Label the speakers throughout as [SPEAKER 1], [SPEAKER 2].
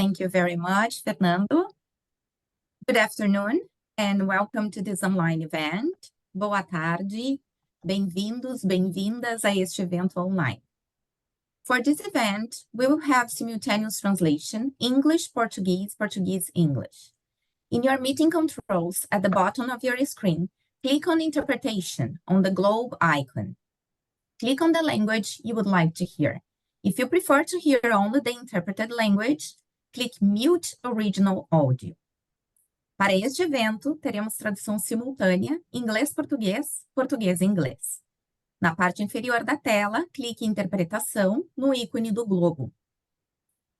[SPEAKER 1] Thank you very much, Fernando. Good afternoon and welcome to this online event. Boa tarde, bem-vindos, bem-vindas a este evento online. For this event, we will have simultaneous translation, English, Portuguese, Portuguese, English. In your meeting controls at the bottom of your screen, click on Interpretation on the globe icon. Click on the language you would like to hear. If you prefer to hear only the interpreted language, click Mute Original Audio. Para este evento, teremos tradução simultânea, inglês-português, português-inglês. Na parte inferior da tela, clique em Interpretação, no ícone do globo.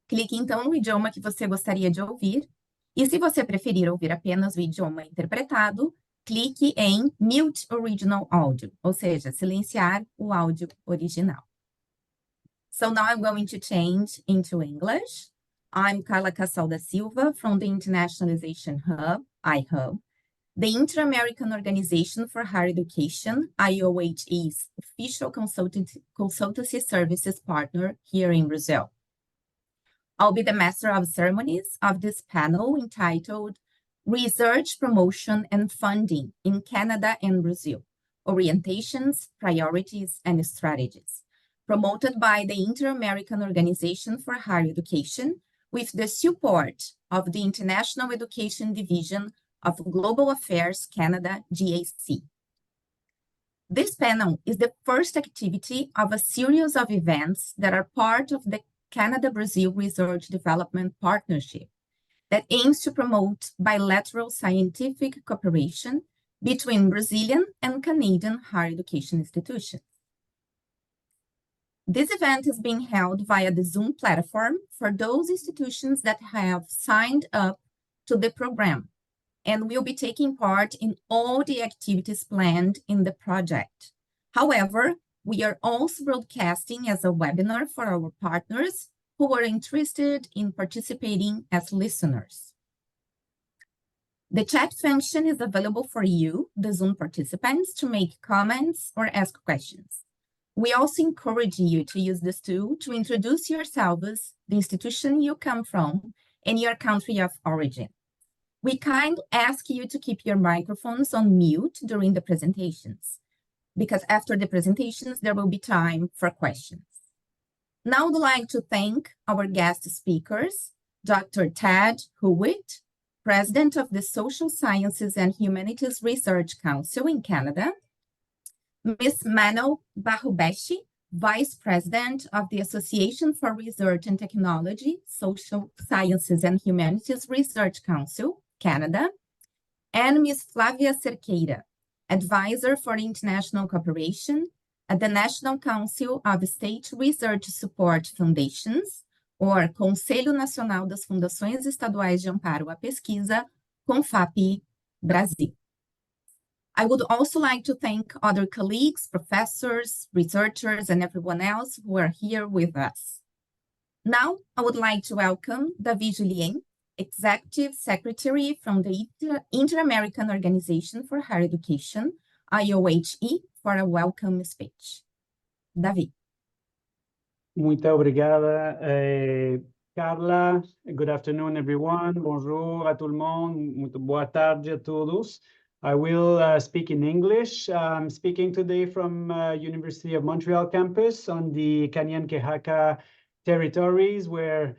[SPEAKER 1] Clique, então, no idioma que você gostaria de ouvir, e se você preferir ouvir apenas o idioma interpretado, clique em Mute Original Audio, ou seja, silenciar o áudio original. So now I'm going to change into English. I'm Carla Casal da Silva from the Internationalization Hub, iHub, the Inter-American Organization for Higher Education, IOHE's official consultancy services partner here in Brazil. I'll be the master of ceremonies of this panel entitled Research, Promotion, and Funding in Canada and Brazil, Orientations, Priorities, and Strategies, promoted by the Inter-American Organization for Higher Education, with the support of the International Education Division of Global Affairs Canada, GAC. This panel is the first activity of a series of events that are part of the Canada-Brazil Research Development Partnership that aims to promote bilateral scientific cooperation between Brazilian and Canadian higher education institutions. This event is being held via the Zoom platform for those institutions that have signed up to the program and will be taking part in all the activities planned in the project. However, we are also broadcasting as a webinar for our partners who are interested in participating as listeners. The chat function is available for you, the Zoom participants, to make comments or ask questions. We also encourage you to use this tool to introduce yourselves, the institution you come from, and your country of origin. We kindly ask you to keep your microphones on mute during the presentations, because after the presentations, there will be time for questions. Now I'd like to thank our guest speakers, Dr. Ted Hewitt, President of the Social Sciences and Humanities Research Council in Canada, Ms. Mano Barrubeshi, Vice President of the Association for Research and Technology, Social Sciences and Humanities Research Council, Canada, and Ms. Flávia Cerqueira, Advisor for International Cooperation at the National Council of State Research Support Foundations, or Conselho Nacional das Fundações Estaduais de Amparo à Pesquisa, CONFAP, Brasil. I would also like to thank other colleagues, professors, researchers, and everyone else who are here with us. Now, I would like to welcome David Julien, Executive Secretary from the Inter-American Organization for Higher Education, IOHE, for a welcome speech. David.
[SPEAKER 2] Muito obrigada, Carla. Good afternoon, everyone. Bonjour à tout le monde. Muito boa tarde a todos. I will speak in English. I'm speaking today from University of Montreal campus on the Kanien'kehá:ka territories, where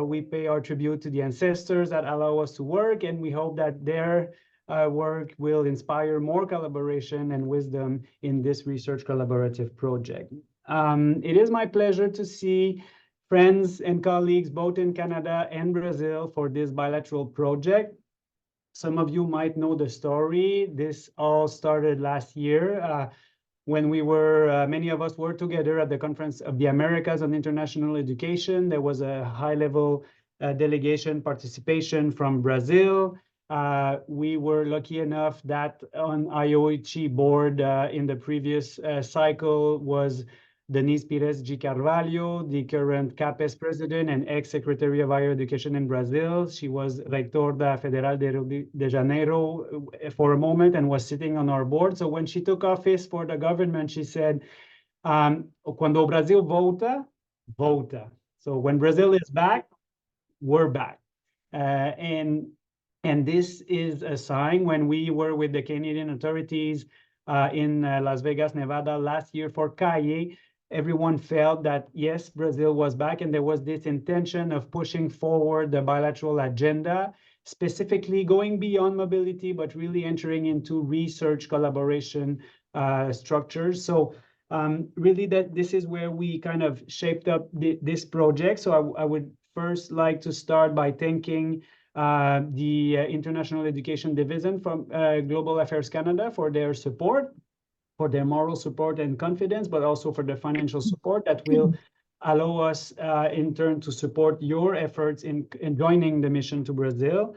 [SPEAKER 2] we pay our tribute to the ancestors that allow us to work, and we hope that their work will inspire more collaboration and wisdom in this research collaborative project. It is my pleasure to see friends and colleagues both in Canada and Brazil for this bilateral project. Some of you might know the story. This all started last year when we were, many of us were together at the Conference of the Americas on International Education. There was a high-level delegation participation from Brazil. We were lucky enough that on IOHE board in the previous cycle was Denise Pires de Carvalho, the current CAPES president and ex-secretary of higher education in Brazil. She was rector da Federal de Rio de Janeiro for a moment and was sitting on our board. So when she took office for the government, she said, Quando o Brasil volta, volta. So when Brazil is back, we're back. And this is a sign. When we were with the Canadian authorities in Las Vegas, Nevada last year for CAIE, everyone felt that, yes, Brazil was back, and there was this intention of pushing forward the bilateral agenda, specifically going beyond mobility, but really entering into research collaboration structures. So really this is where we kind of shaped up this project. So I would first like to start by thanking the International Education Division from Global Affairs Canada for their support, for their moral support and confidence, but also for the financial support that will allow us in turn to support your efforts in joining the mission to Brazil.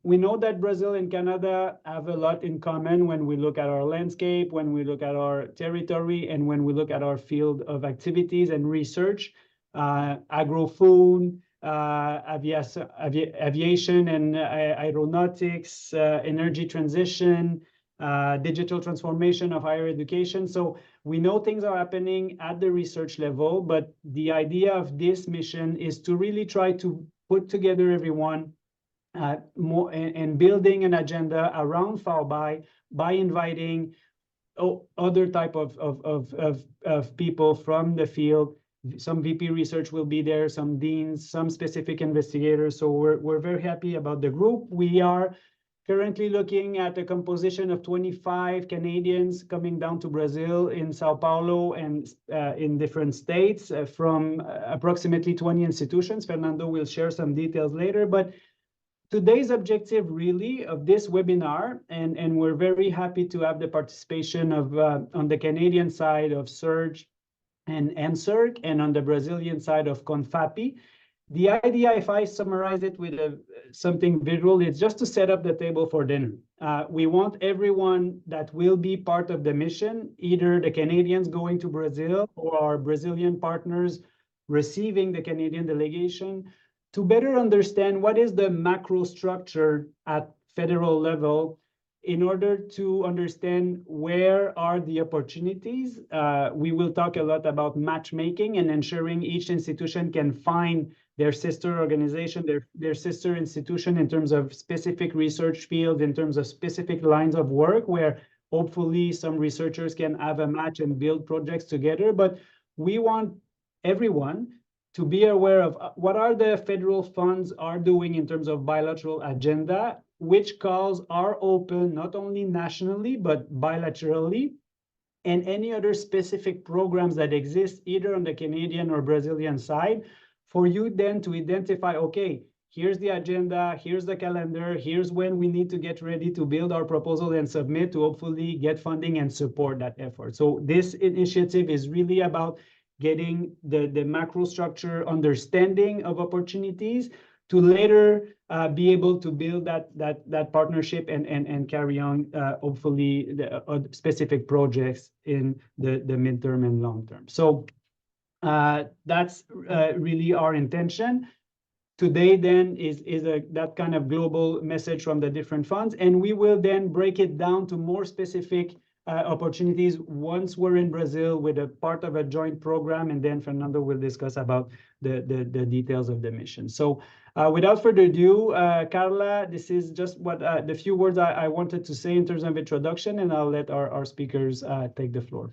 [SPEAKER 2] We know that Brazil and Canada have a lot in common when we look at our landscape, when we look at our territory, and when we look at our field of activities and research, agro-food, aviation and aeronautics, energy transition, digital transformation of higher education. So we know things are happening at the research level, but the idea of this mission is to really try to put together everyone more and building an agenda around FAO-BI by inviting other type of people from the field. Some VP research will be there, some deans, some specific investigators. So we're very happy about the group. We are currently looking at a composition of 25 Canadians coming down to Brazil in Sao Paulo and in different states from approximately 20 institutions. Fernando will share some details later, but today's objective really of this webinar, and we're very happy to have the participation of on the Canadian side of SURJ and NSERC, and on the Brazilian side of CONFAPI. The idea, if I summarize it with something visual, is just to set up the table for dinner. We want everyone that will be part of the mission, either the Canadians going to Brazil or our Brazilian partners receiving the Canadian delegation, to better understand what is the macro structure at federal level in order to understand where are the opportunities. We will talk a lot about matchmaking and ensuring each institution can find their sister organization, their sister institution in terms of specific research fields, in terms of specific lines of work, where hopefully some researchers can have a match and build projects together. But we want everyone to be aware of what are the federal funds are doing in terms of bilateral agenda, which calls are open not only nationally, but bilaterally, and any other specific programs that exist either on the Canadian or Brazilian side, for you then to identify, okay, here's the agenda, here's the calendar, here's when we need to get ready to build our proposal and submit to hopefully get funding and support that effort. So this initiative is really about getting the macro structure understanding of opportunities to later be able to build that partnership and carry on hopefully the specific projects in the midterm and long term. So that's really our intention. Today then is that kind of global message from the different funds, and we will then break it down to more specific opportunities once we're in Brazil with a part of a joint program, and then Fernando will discuss about the details of the mission. So without further ado, Carla, this is just what the few words I wanted to say in terms of introduction, and I'll let our speakers take the floor.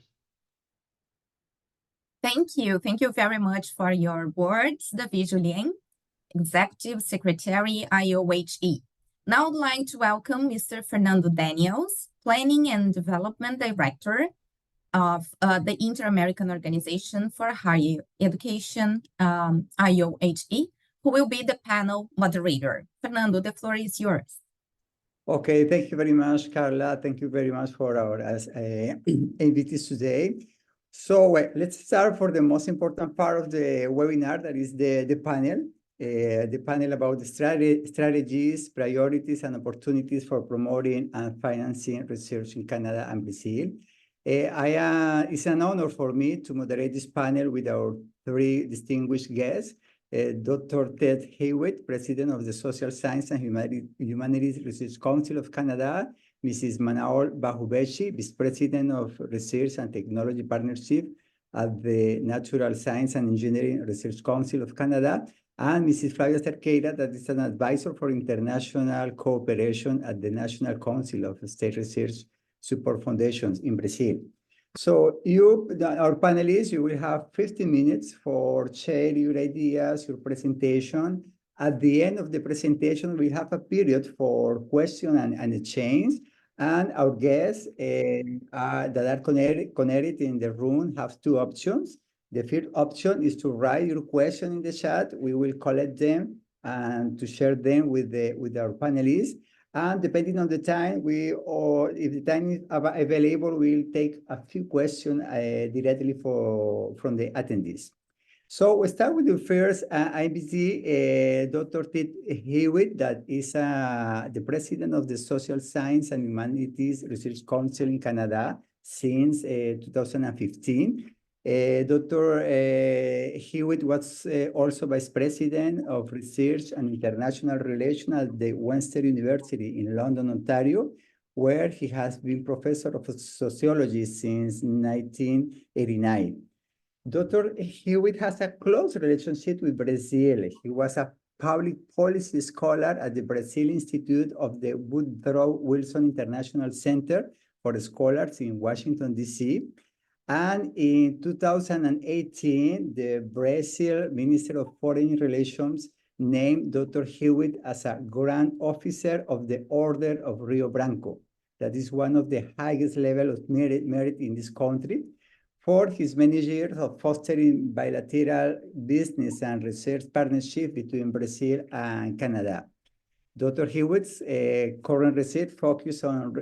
[SPEAKER 1] Thank you. Thank you very much for your words, David Julien, Executive Secretary, IOHE. Now I'd like to welcome Mr. Fernando Daniels, Planning and Development Director of the Inter-American Organization for Higher Education, IOHE, who will be the panel moderator. Fernando, the floor is yours.
[SPEAKER 3] Okay, thank you very much, Carla. Thank you very much for our invitees today. So let's start for the most important part of the webinar, that is the panel about the strategies, priorities, and opportunities for promoting and financing research in Canada and Brazil. It's an honor for me to moderate this panel with our three distinguished guests, Dr. Ted Hewitt, President of the Social Science and Humanities Research Council of Canada, Mrs. Manaol Bahubeshi, Vice President of Research and Technology Partnership at the Natural Science and Engineering Research Council of Canada, and Mrs. Flavia Cerqueira, that is an advisor for international cooperation at the National Council of State Research Support Foundations in Brazil. So our panelists, you will have 15 minutes for sharing your ideas, your presentation. At the end of the presentation, we have a period for question and exchange. And our guests that are connected in the room have two options. The first option is to write your question in the chat. We will collect them and to share them with our panelists. And depending on the time, if the time is available, we'll take a few questions directly from the attendees. So we start with the first invitee, Dr. Ted Hewitt, that is the president of the Social Science and Humanities Research Council in Canada since 2015. Dr. Hewitt was also Vice President of Research and International Relations at the Western University in London, Ontario, where he has been Professor of Sociology since 1989. Dr. Hewitt has a close relationship with Brazil. He was a public policy scholar at the Brazil Institute of the Woodrow Wilson International Center for Scholars in Washington, D.C. And in 2018, the Brazil Minister of Foreign Relations named Dr. Hewitt as a Grand Officer of the Order of Rio Branco. That is one of the highest levels of merit in this country, for his many years of fostering bilateral business and research partnership between Brazil and Canada. Dr. Hewitt's current research focuses on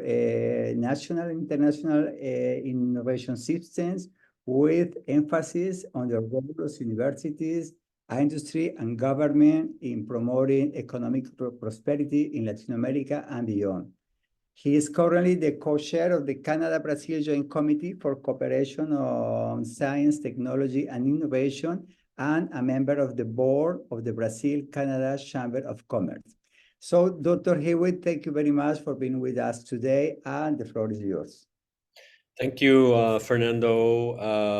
[SPEAKER 3] national and international innovation systems, with emphasis on the role of universities, industry, and government in promoting economic prosperity in Latin America and beyond. He is currently the co-chair of the Canada-Brazil Joint Committee for Cooperation on Science, Technology, and Innovation, and a member of the board of the Brazil-Canada Chamber of Commerce. So, Dr. Hewitt, thank you very much for being with us today, and the floor is yours.
[SPEAKER 4] Thank you, Fernando.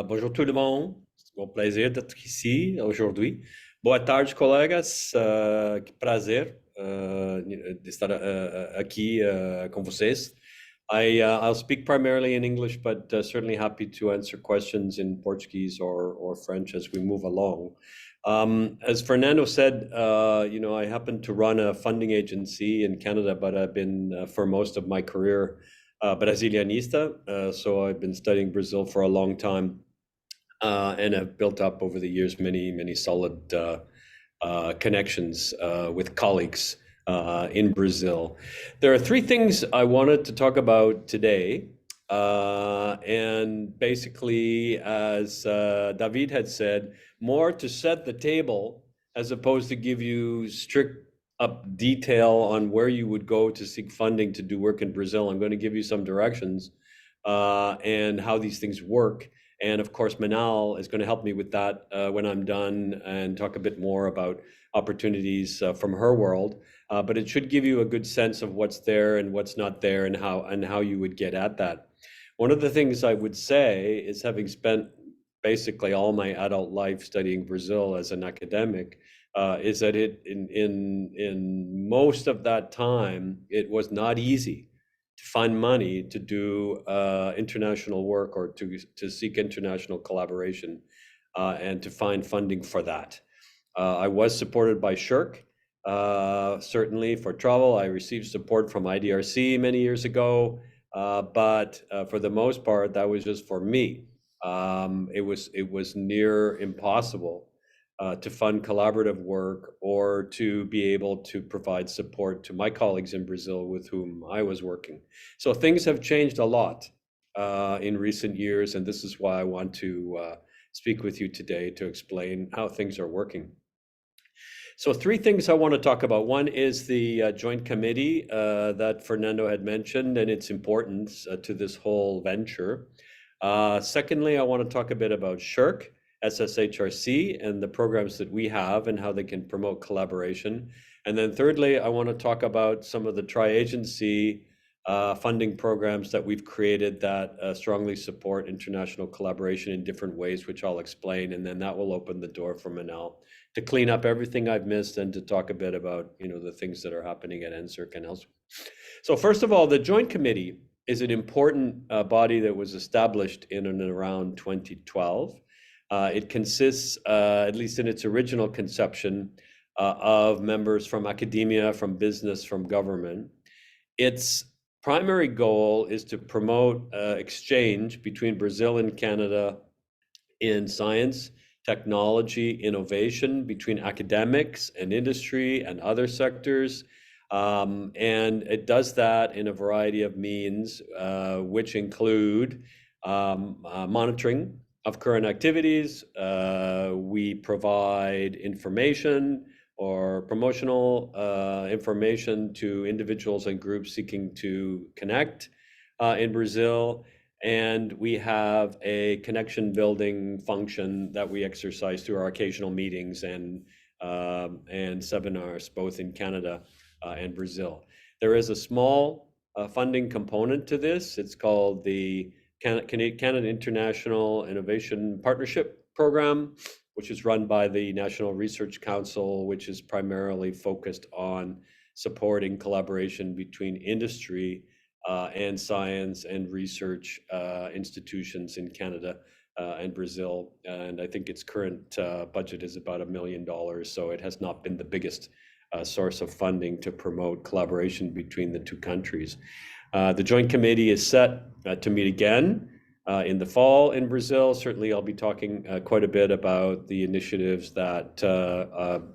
[SPEAKER 4] Bonjour tout le monde. C'est mon plaisir d'être ici aujourd'hui. Boa tarde, colegas. Que prazer de estar aqui com vocês. I'll speak primarily in English, but certainly happy to answer questions in Portuguese or French as we move along. As Fernando said, I happen to run a funding agency in Canada, but I've been for most of my career Brasilianista. So I've been studying Brazil for a long time and have built up over the years many solid connections with colleagues in Brazil. There are three things I wanted to talk about today. And basically, as David had said, more to set the table as opposed to give you strict up detail on where you would go to seek funding to do work in Brazil. I'm going to give you some directions and how these things work. And of course, Manal is going to help me with that when I'm done and talk a bit more about opportunities from her world. But it should give you a good sense of what's there and what's not there and how you would get at that. One of the things I would say is, having spent basically all my adult life studying Brazil as an academic, is that in most of that time, it was not easy to find money to do international work or to seek international collaboration and to find funding for that. I was supported by SSHRC, certainly for travel. I received support from IDRC many years ago, but for the most part, that was just for me. It was near impossible to fund collaborative work or to be able to provide support to my colleagues in Brazil with whom I was working. So things have changed a lot in recent years, and this is why I want to speak with you today to explain how things are working. So three things I want to talk about. One is the joint committee that Fernando had mentioned and its importance to this whole venture. Secondly, I want to talk a bit about SSHRC, SSHRC, and the programs that we have and how they can promote collaboration. And then thirdly, I want to talk about some of the tri-agency funding programs that we've created that strongly support international collaboration in different ways, which I'll explain, and then that will open the door for Manel to clean up everything I've missed and to talk a bit about, you know, the things that are happening at NSERC and elsewhere. So first of all, the Joint Committee is an important body that was established in and around 2012. It consists, at least in its original conception, of members from academia, from business, from government. Its primary goal is to promote exchange between Brazil and Canada in science, technology, innovation, between academics and industry and other sectors. And it does that in a variety of means, which include monitoring of current activities. We provide information or promotional information to individuals and groups seeking to connect in Brazil. And we have a connection building function that we exercise through our occasional meetings and seminars, both in Canada and Brazil. There is a small funding component to this. It's called the Canada International Innovation Partnership Program, which is run by the National Research Council, which is primarily focused on supporting collaboration between industry and science and research institutions in Canada and Brazil. And I think its current budget is about $1 million, so it has not been the biggest source of funding to promote collaboration between the two countries. The Joint Committee is set to meet again in the fall in Brazil. Certainly I'll be talking quite a bit about the initiatives that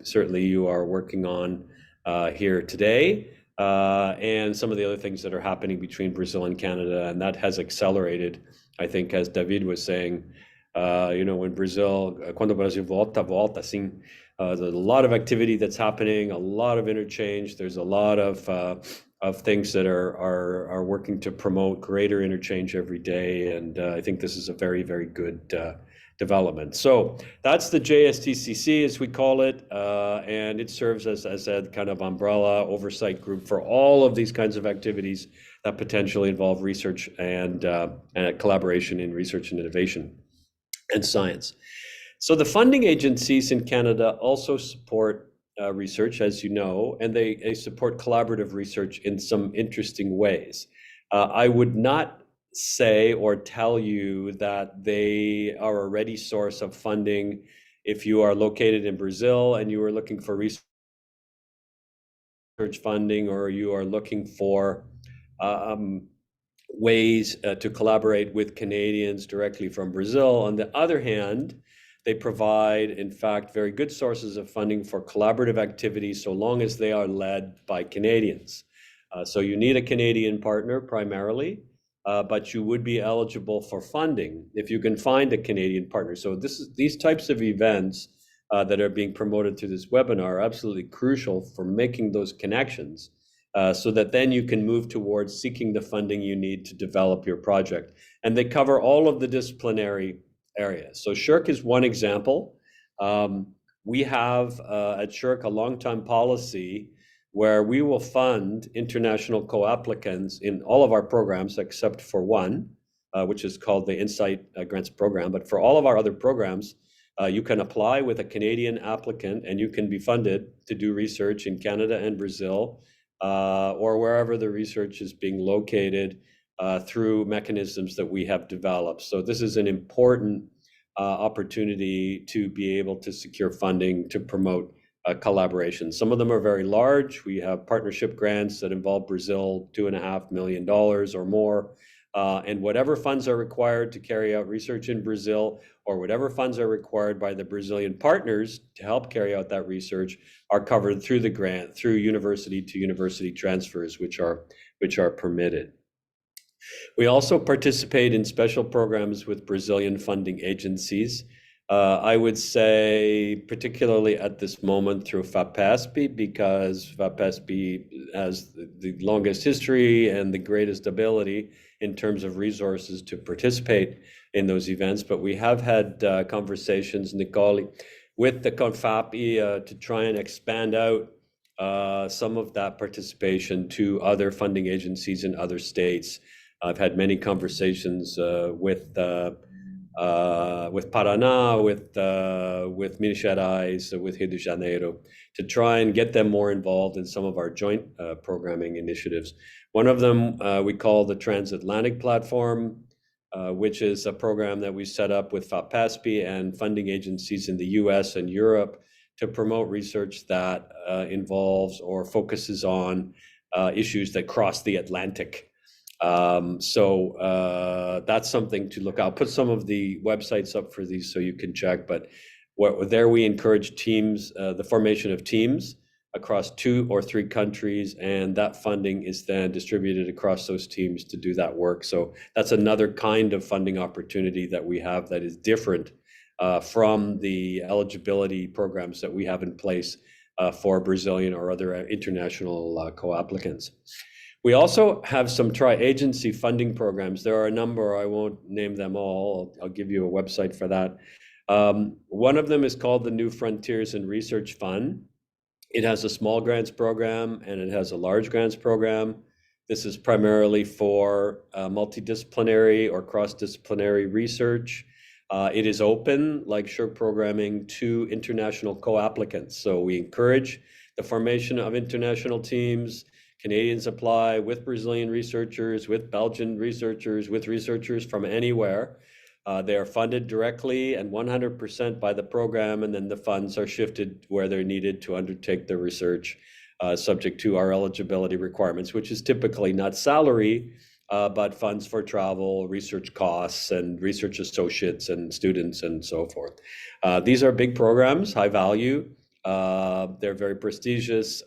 [SPEAKER 4] certainly you are working on here today, and some of the other things that are happening between Brazil and Canada, and that has accelerated, I think, as David was saying, you know, when Brazil, quando o Brasil volta, volta, assim, there's a lot of activity that's happening, a lot of interchange. There's a lot of things that are working to promote greater interchange every day, and I think this is a very, very good development. So that's the JSTCC, as we call it, and it serves as a kind of umbrella oversight group for all of these kinds of activities that potentially involve research and collaboration in research and innovation and science. So the funding agencies in Canada also support research, as you know, and they support collaborative research in some interesting ways. I would not say or tell you that they are a ready source of funding if you are located in Brazil and you are looking for research funding, or you are looking for ways to collaborate with Canadians directly from Brazil. On the other hand, they provide, in fact, very good sources of funding for collaborative activities so long as they are led by Canadians. So you need a Canadian partner primarily, but you would be eligible for funding if you can find a Canadian partner. So these types of events that are being promoted through this webinar are absolutely crucial for making those connections, so that then you can move towards seeking the funding you need to develop your project. And they cover all of the disciplinary areas. So SSHRC is one example. We have at SSHRC a long-time policy where we will fund international co-applicants in all of our programs except for one, which is called the Insight Grants Program. But for all of our other programs, you can apply with a Canadian applicant and you can be funded to do research in Canada and Brazil, or wherever the research is being located, through mechanisms that we have developed. So this is an important opportunity to be able to secure funding to promote collaboration. Some of them are very large. We have partnership grants that involve Brazil, $2.5 million or more. And whatever funds are required to carry out research in Brazil, or whatever funds are required by the Brazilian partners to help carry out that research, are covered through the grant, through university to university transfers, which are permitted. We also participate in special programs with Brazilian funding agencies. I would say particularly at this moment through FAPESP, because FAPESP has the longest history and the greatest ability in terms of resources to participate in those events. But we have had conversations, Nicole, with the CONFAPI to try and expand out some of that participation to other funding agencies in other states. I've had many conversations with Paraná, with Minas Gerais, with Rio de Janeiro, to try and get them more involved in some of our joint programming initiatives. One of them we call the Transatlantic Platform, which is a program that we set up with FAPESP and funding agencies in the US and Europe to promote research that involves or focuses on issues that cross the Atlantic. So that's something to look. I'll put some of the websites up for these so you can check, but there we encourage teams, the formation of teams across 2 or 3 countries, and that funding is then distributed across those teams to do that work. So that's another kind of funding opportunity that we have that is different from the eligibility programs that we have in place for Brazilian or other international co-applicants. We also have some tri-agency funding programs. There are a number, I won't name them all. I'll give you a website for that. One of them is called the New Frontiers in Research Fund. It has a small grants program and it has a large grants program. This is primarily for multidisciplinary or cross-disciplinary research. It is open, like SSHRC programming, to international co-applicants. So we encourage the formation of international teams. Canadians apply with Brazilian researchers, with Belgian researchers, with researchers from anywhere. They are funded directly and 100% by the program, and then the funds are shifted where they're needed to undertake the research, subject to our eligibility requirements, which is typically not salary, but funds for travel, research costs, and research associates and students and so forth. These are big programs, high value. They're very prestigious.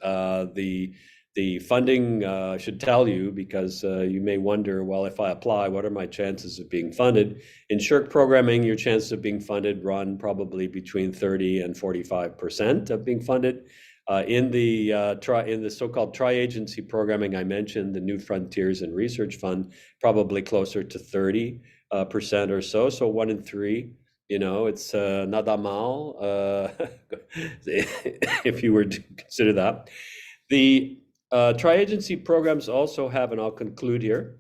[SPEAKER 4] The funding should tell you, because you may wonder, well, if I apply, what are my chances of being funded? In SSHRC programming, your chances of being funded run probably between 30 and 45% of being funded. In the so-called tri-agency programming I mentioned, the New Frontiers in Research Fund, probably closer to 30% or so. So 1 in 3, you know, it's nada mal, if you were to consider that. The tri-agency programs also have, and I'll conclude here,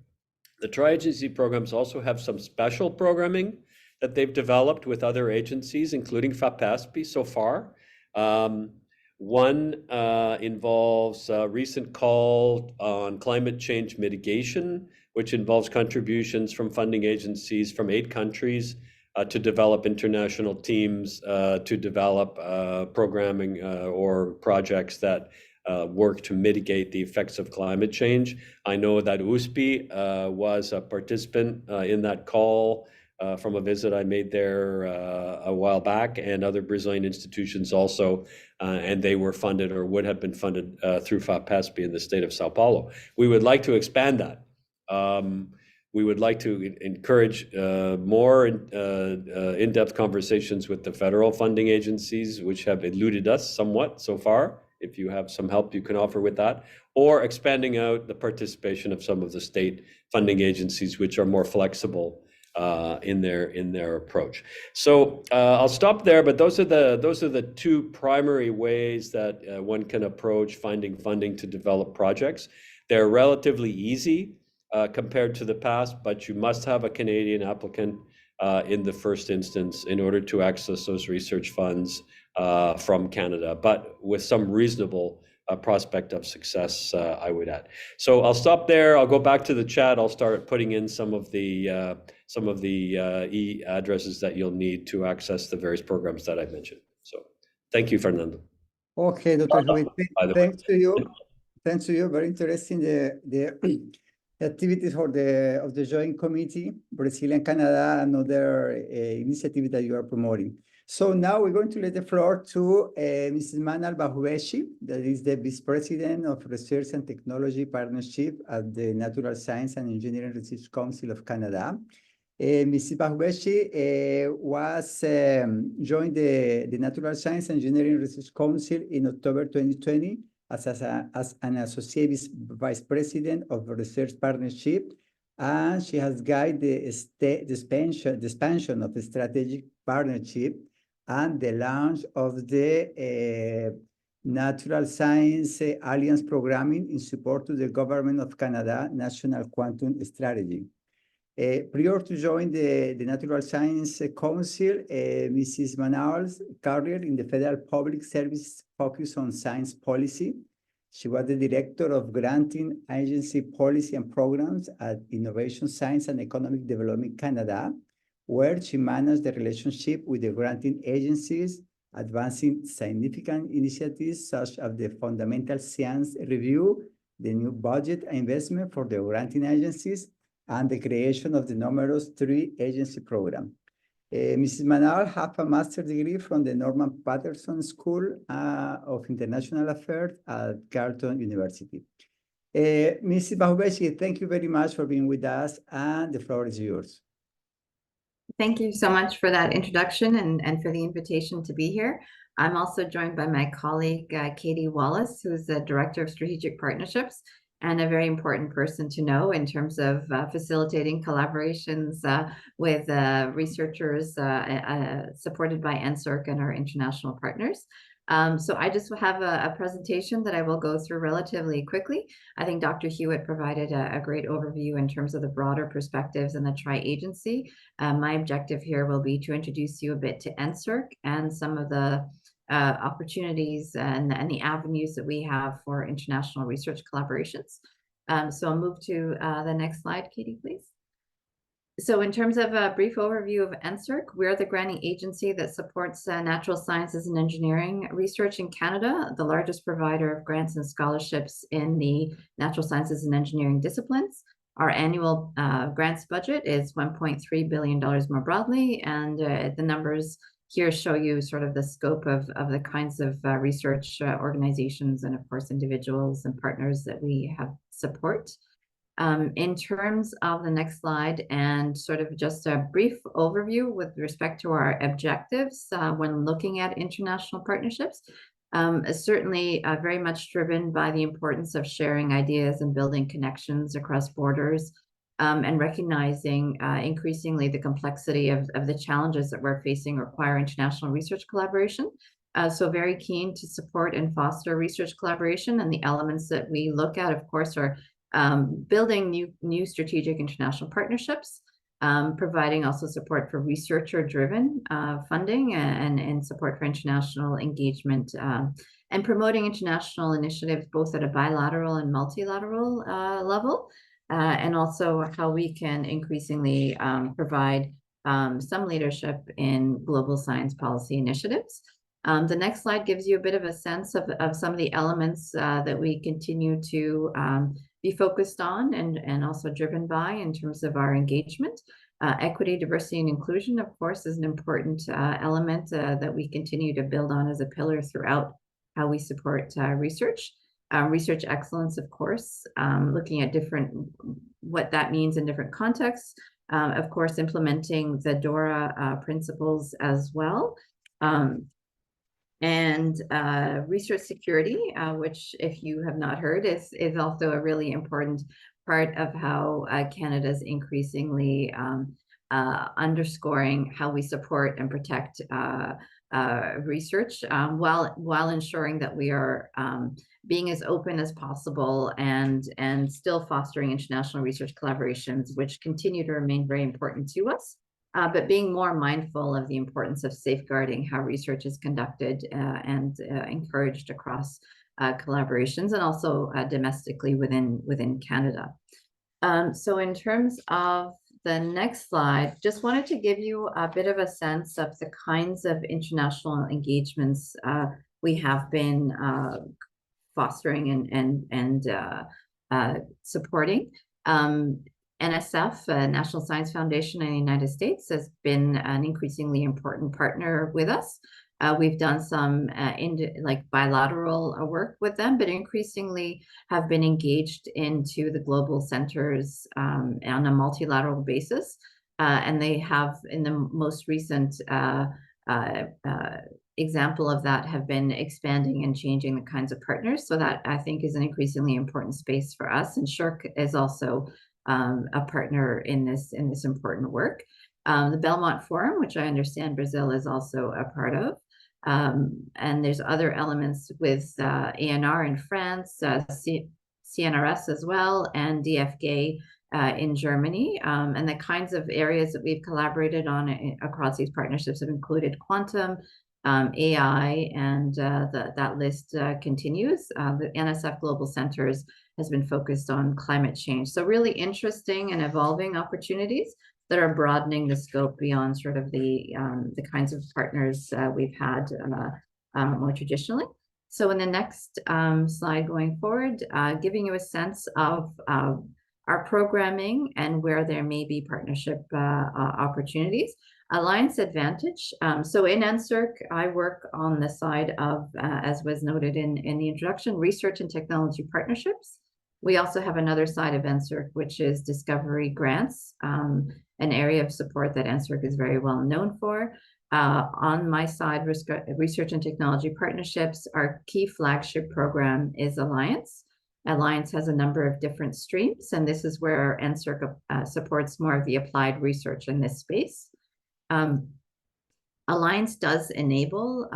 [SPEAKER 4] the tri-agency programs also have some special programming that they've developed with other agencies, including FAPESP so far. One involves a recent call on climate change mitigation, which involves contributions from funding agencies from 8 countries to develop international teams to develop programming or projects that work to mitigate the effects of climate change. I know that USP was a participant in that call from a visit I made there a while back, and other Brazilian institutions also, and they were funded or would have been funded through FAPESP in the state of Sao Paulo. We would like to expand that. We would like to encourage more in-depth conversations with the federal funding agencies, which have eluded us somewhat so far. If you have some help you can offer with that, or expanding out the participation of some of the state funding agencies, which are more flexible in their approach. So I'll stop there, but those are the 2 primary ways that one can approach finding funding to develop projects. They're relatively easy compared to the past, but you must have a Canadian applicant in the first instance in order to access those research funds from Canada, but with some reasonable prospect of success, I would add. So I'll stop there. I'll go back to the chat. I'll start putting in some of the e-addresses that you'll need to access the various programs that I've mentioned. So thank you, Fernando.
[SPEAKER 3] Okay, Dr. Ruiz, thanks to you.
[SPEAKER 4] Yeah.
[SPEAKER 3] Thanks to you. Very interesting, the activities of the Joint Committee, Brazil and Canada, and other initiatives that you are promoting. So now we're going to let the floor to Mrs. Manal Bahubeshi, that is the Vice President of Research and Technology Partnership at the Natural Science and Engineering Research Council of Canada. Mrs. Bahubeshi joined the Natural Science and Engineering Research Council in October 2020 as an Associate Vice President of Research Partnership, and she has guided the expansion of the strategic partnership and the launch of the Natural Science Alliance Programming in support to the Government of Canada National Quantum Strategy. Prior to join the Natural Science Council, Mrs. Manal's career in the Federal Public Service focused on science policy. She was the Director of Granting Agency Policy and Programs at Innovation, Science and Economic Development Canada, where she managed the relationship with the granting agencies, advancing significant initiatives such as the Fundamental Science Review, the new budget investment for the granting agencies, and the creation of the numerous 3 agency program. Mrs. Manal has a master's degree from the Norman Patterson School of International Affairs at Carleton University. Mrs. Bahubeshi, thank you very much for being with us, and the floor is yours.
[SPEAKER 5] Thank you so much for that introduction and for the invitation to be here. I'm also joined by my colleague, Katie Wallace, who's the Director of Strategic Partnerships and a very important person to know in terms of facilitating collaborations with researchers supported by NSERC and our international partners. So I just have a presentation that I will go through relatively quickly. I think Dr. Hewitt provided a great overview in terms of the broader perspectives and the tri-agency. My objective here will be to introduce you a bit to NSERC and some of the opportunities and the avenues that we have for international research collaborations. So I'll move to the next slide, Katie, please. So in terms of a brief overview of NSERC, we're the granting agency that supports natural sciences and engineering research in Canada, the largest provider of grants and scholarships in the natural sciences and engineering disciplines. Our annual grants budget is $1.3 billion more broadly, and the numbers here show you sort of the scope of the kinds of research organizations and, of course, individuals and partners that we have support. In terms of the next slide and sort of just a brief overview with respect to our objectives when looking at international partnerships, certainly very much driven by the importance of sharing ideas and building connections across borders, and recognizing increasingly the complexity of the challenges that we're facing require international research collaboration. So very keen to support and foster research collaboration, and the elements that we look at, of course, are building new strategic international partnerships, providing also support for researcher-driven funding and support for international engagement, and promoting international initiatives both at a bilateral and multilateral level, and also how we can increasingly provide some leadership in global science policy initiatives. The next slide gives you a bit of a sense of some of the elements that we continue to be focused on and also driven by in terms of our engagement. Equity, diversity, and inclusion, of course, is an important element that we continue to build on as a pillar throughout how we support research. Research excellence, of course, looking at what that means in different contexts. Of course, implementing the DORA principles as well. And research security, which, if you have not heard, is also a really important part of how Canada is increasingly underscoring how we support and protect research, while ensuring that we are being as open as possible and still fostering international research collaborations, which continue to remain very important to us. But being more mindful of the importance of safeguarding how research is conducted and encouraged across collaborations, and also domestically within Canada. So in terms of the next slide, just wanted to give you a bit of a sense of the kinds of international engagements we have been fostering and supporting. NSF, National Science Foundation in the United States, has been an increasingly important partner with us. We've done some bilateral work with them, but increasingly have been engaged into the global centers on a multilateral basis. And they have, in the most recent example of that, have been expanding and changing the kinds of partners. So that, I think, is an increasingly important space for us. And SSHRC is also a partner in this important work. The Belmont Forum, which I understand Brazil is also a part of, And there's other elements with ANR in France, CNRS as well, and DFG in Germany. And the kinds of areas that we've collaborated on across these partnerships have included quantum, AI, and that list continues. The NSF Global Centers has been focused on climate change. So really interesting and evolving opportunities that are broadening the scope beyond sort of the kinds of partners we've had more traditionally. So in the next slide going forward, giving you a sense of our programming and where there may be partnership opportunities. Alliance Advantage. So in NSERC, I work on the side of, as was noted in the introduction, research and technology partnerships. We also have another side of NSERC, which is discovery grants, an area of support that NSERC is very well known for. On my side, research and technology partnerships, our key flagship program is Alliance. Alliance has a number of different streams, and this is where NSERC supports more of the applied research in this space. Alliance does enable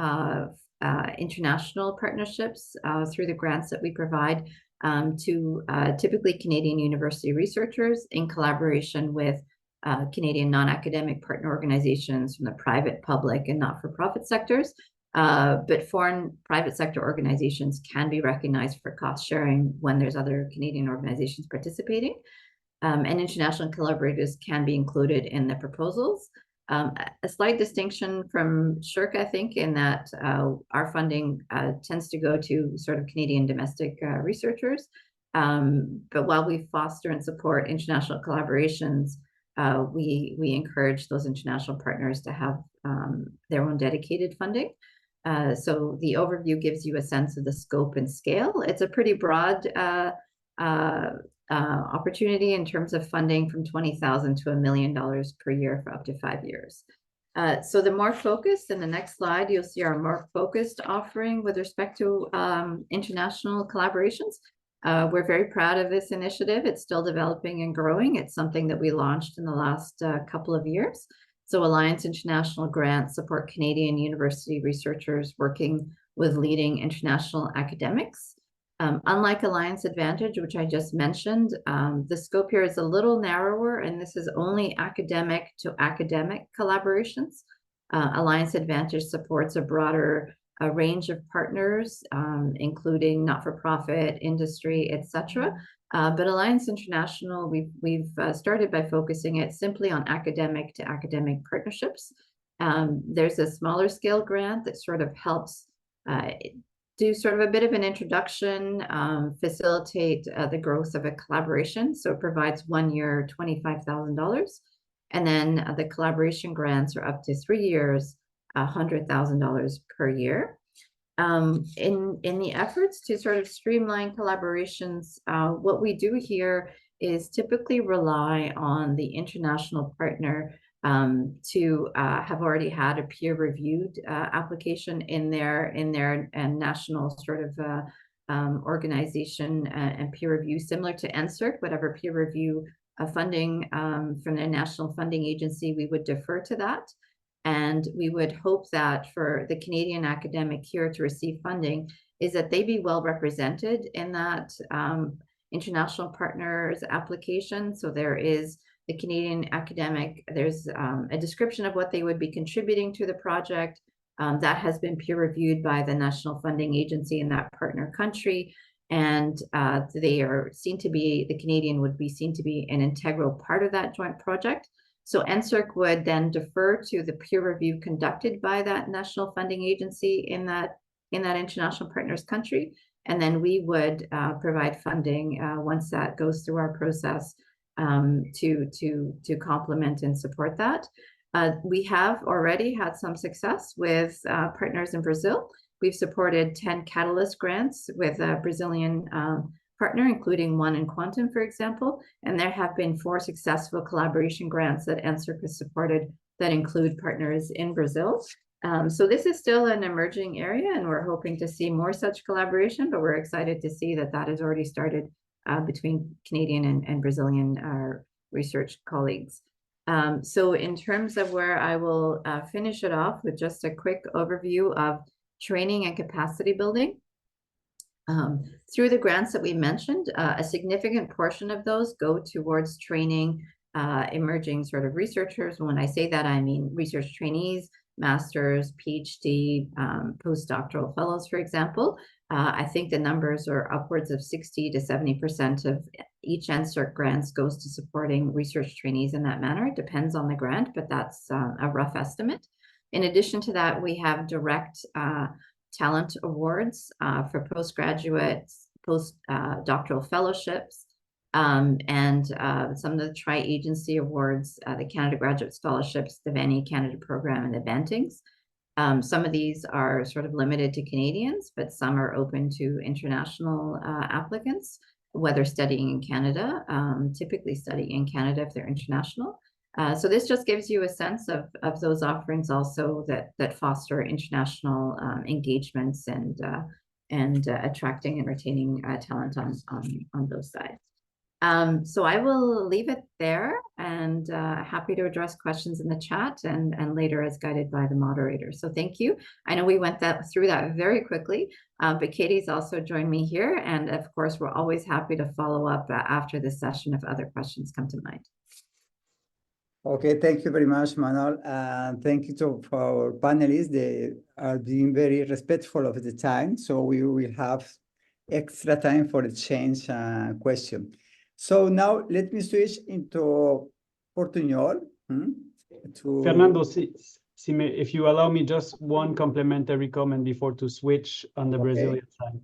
[SPEAKER 5] international partnerships through the grants that we provide to typically Canadian university researchers in collaboration with Canadian non-academic partner organizations from the private, public, and not-for-profit sectors. But foreign private sector organizations can be recognized for cost sharing when there's other Canadian organizations participating. And international collaborators can be included in the proposals. A slight distinction from SSHRC, I think, in that our funding tends to go to sort of Canadian domestic researchers. But while we foster and support international collaborations, we encourage those international partners to have their own dedicated funding. So the overview gives you a sense of the scope and scale. It's a pretty broad opportunity in terms of funding from $20,000 to $1 million per year for up to 5 years. So the more focused, in the next slide, you'll see our more focused offering with respect to international collaborations. We're very proud of this initiative. It's still developing and growing. It's something that we launched in the last couple of years. So Alliance International grants support Canadian university researchers working with leading international academics. Unlike Alliance Advantage, which I just mentioned, the scope here is a little narrower, and this is only academic to academic collaborations. Alliance Advantage supports a broader range of partners, including not-for-profit, industry, etc. But Alliance International, we've started by focusing it simply on academic to academic partnerships. There's a smaller scale grant that sort of helps do sort of a bit of an introduction, facilitate the growth of a collaboration. So it provides 1 year, $25,000. And then the collaboration grants are up to 3 years, $100,000 per year. In the efforts to sort of streamline collaborations, what we do here is typically rely on the international partner to have already had a peer-reviewed application in their national sort of organization and peer review, similar to NSERC, whatever peer review funding from their national funding agency, we would defer to that. And we would hope that for the Canadian academic here to receive funding is that they be well represented in that international partners application. So there is the Canadian academic, there's a description of what they would be contributing to the project that has been peer reviewed by the national funding agency in that partner country. And they are seen to be, the Canadian would be seen to be an integral part of that joint project. So NSERC would then defer to the peer review conducted by that national funding agency in that international partners country. And then we would provide funding once that goes through our process to complement and support that. We have already had some success with partners in Brazil. We've supported 10 Catalyst grants with a Brazilian partner, including one in quantum, for example. And there have been 4 successful collaboration grants that NSERC has supported that include partners in Brazil. So this is still an emerging area, and we're hoping to see more such collaboration, but we're excited to see that that has already started between Canadian and Brazilian research colleagues. So in terms of where I will finish it off with just a quick overview of training and capacity building. Through the grants that we mentioned, a significant portion of those go towards training emerging sort of researchers. When I say that, I mean research trainees, masters, PhD, postdoctoral fellows, for example. I think the numbers are upwards of 60 to 70% of each NSERC grants goes to supporting research trainees in that manner. It depends on the grant, but that's a rough estimate. In addition to that, we have direct talent awards for postgraduates, postdoctoral fellowships, and some of the tri-agency awards, the Canada Graduate Scholarships, the Vanier Canada Program, and the Bantings. Some of these are sort of limited to Canadians, but some are open to international applicants, whether studying in Canada, typically studying in Canada if they're international. So this just gives you a sense of those offerings also that foster international engagements and attracting and retaining talent on those sides. So I will leave it there and happy to address questions in the chat and later as guided by the moderator. So thank you. I know we went through that very quickly, but Katie's also joined me here. And of course, we're always happy to follow up after this session if other questions come to mind.
[SPEAKER 3] Okay, thank you very much, Manuel. And thank you to our panelists. They are being very respectful of the time. So we will have extra time for the change question. So now let me switch into Portuñol.
[SPEAKER 2] Fernando, if you allow me just one complimentary comment before to switch on the Brazilian side.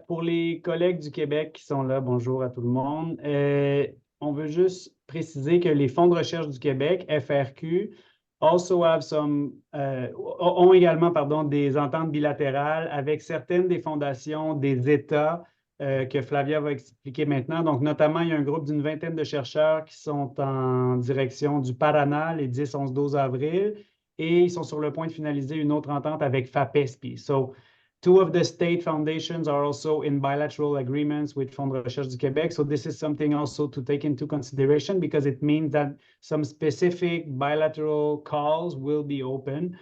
[SPEAKER 2] Pour les collègues du Québec qui sont là, bonjour à tout le monde. On veut juste préciser que les fonds de recherche du Québec, FRQ, also have ont également des ententes bilatérales avec certaines des fondations des États que Flavia va expliquer maintenant. Donc, notamment, il y a un groupe d'une vingtaine de chercheurs qui sont en direction du Paraná les 10, 11, 12 avril et ils sont sur le point de finaliser une autre entente avec FAPESP. So, two of the state foundations are also in bilateral agreements with Fonds de recherche du Québec. So this is something also to take into consideration because it means that some specific bilateral calls will be open.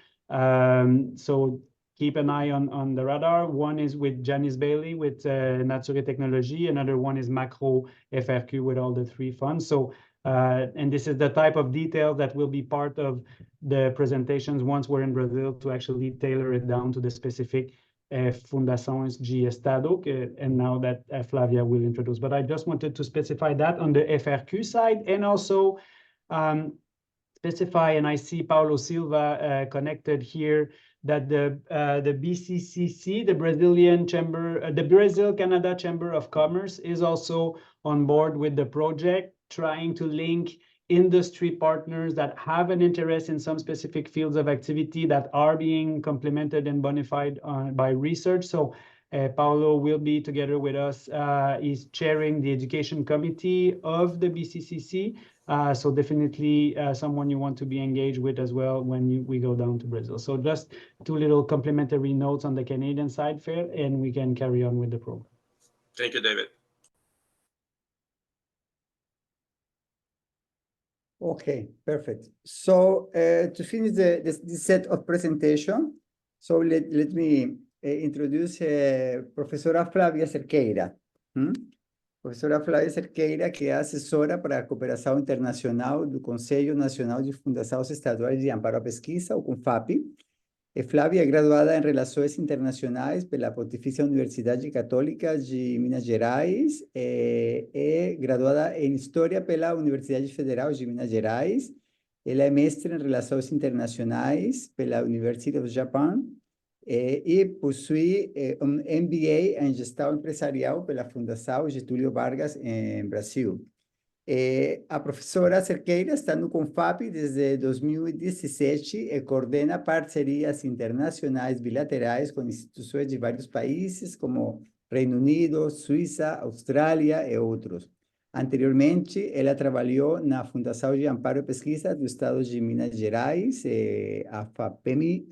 [SPEAKER 2] So keep an eye on the radar. One is with Janice Bailey with Nature et Technologie. Another one is Macro FRQ with all the three funds. So and this is the type of detail that will be part of the presentations once we're in Brazil to actually tailor it down to the specific fundações de Estado, and now that Flavia will introduce. But I just wanted to specify that on the FRQ side and also specify, and I see Paulo Silva connected here, that the BCCC, the Brazil-Canada Chamber of Commerce, is also on board with the project, trying to link industry partners that have an interest in some specific fields of activity that are being complemented and bonified by research. So Paulo will be together with us. He's chairing the education committee of the BCCC. So definitely someone you want to be engaged with as well when we go down to Brazil. So just two little complimentary notes on the Canadian side, Fair, and we can carry on with the program.
[SPEAKER 6] Thank you, David.
[SPEAKER 3] Okay, perfect. So to finish this set of presentation, so let me introduce Profesora Flavia Cerqueira. Professora Flavia Cerqueira, que é assessora para a cooperação internacional do Conselho Nacional de Fundações Estaduais de Amparo à Pesquisa, o CONFAP. Flávia é graduada em Relações Internacionais pela Pontifícia Universidade Católica de Minas Gerais, é graduada em História pela Universidade Federal de Minas Gerais, ela é mestre em Relações Internacionais pela University of Japan e possui um MBA em Gestão Empresarial pela Fundação Getúlio Vargas, em Brasil. A professora Cerqueira está no CONFAP desde 2017 e coordena parcerias internacionais bilaterais com instituições de vários países, como Reino Unido, Suíça, Austrália e outros. Anteriormente, ela trabalhou na Fundação de Amparo e Pesquisa do Estado de Minas Gerais, a FAPEMIG,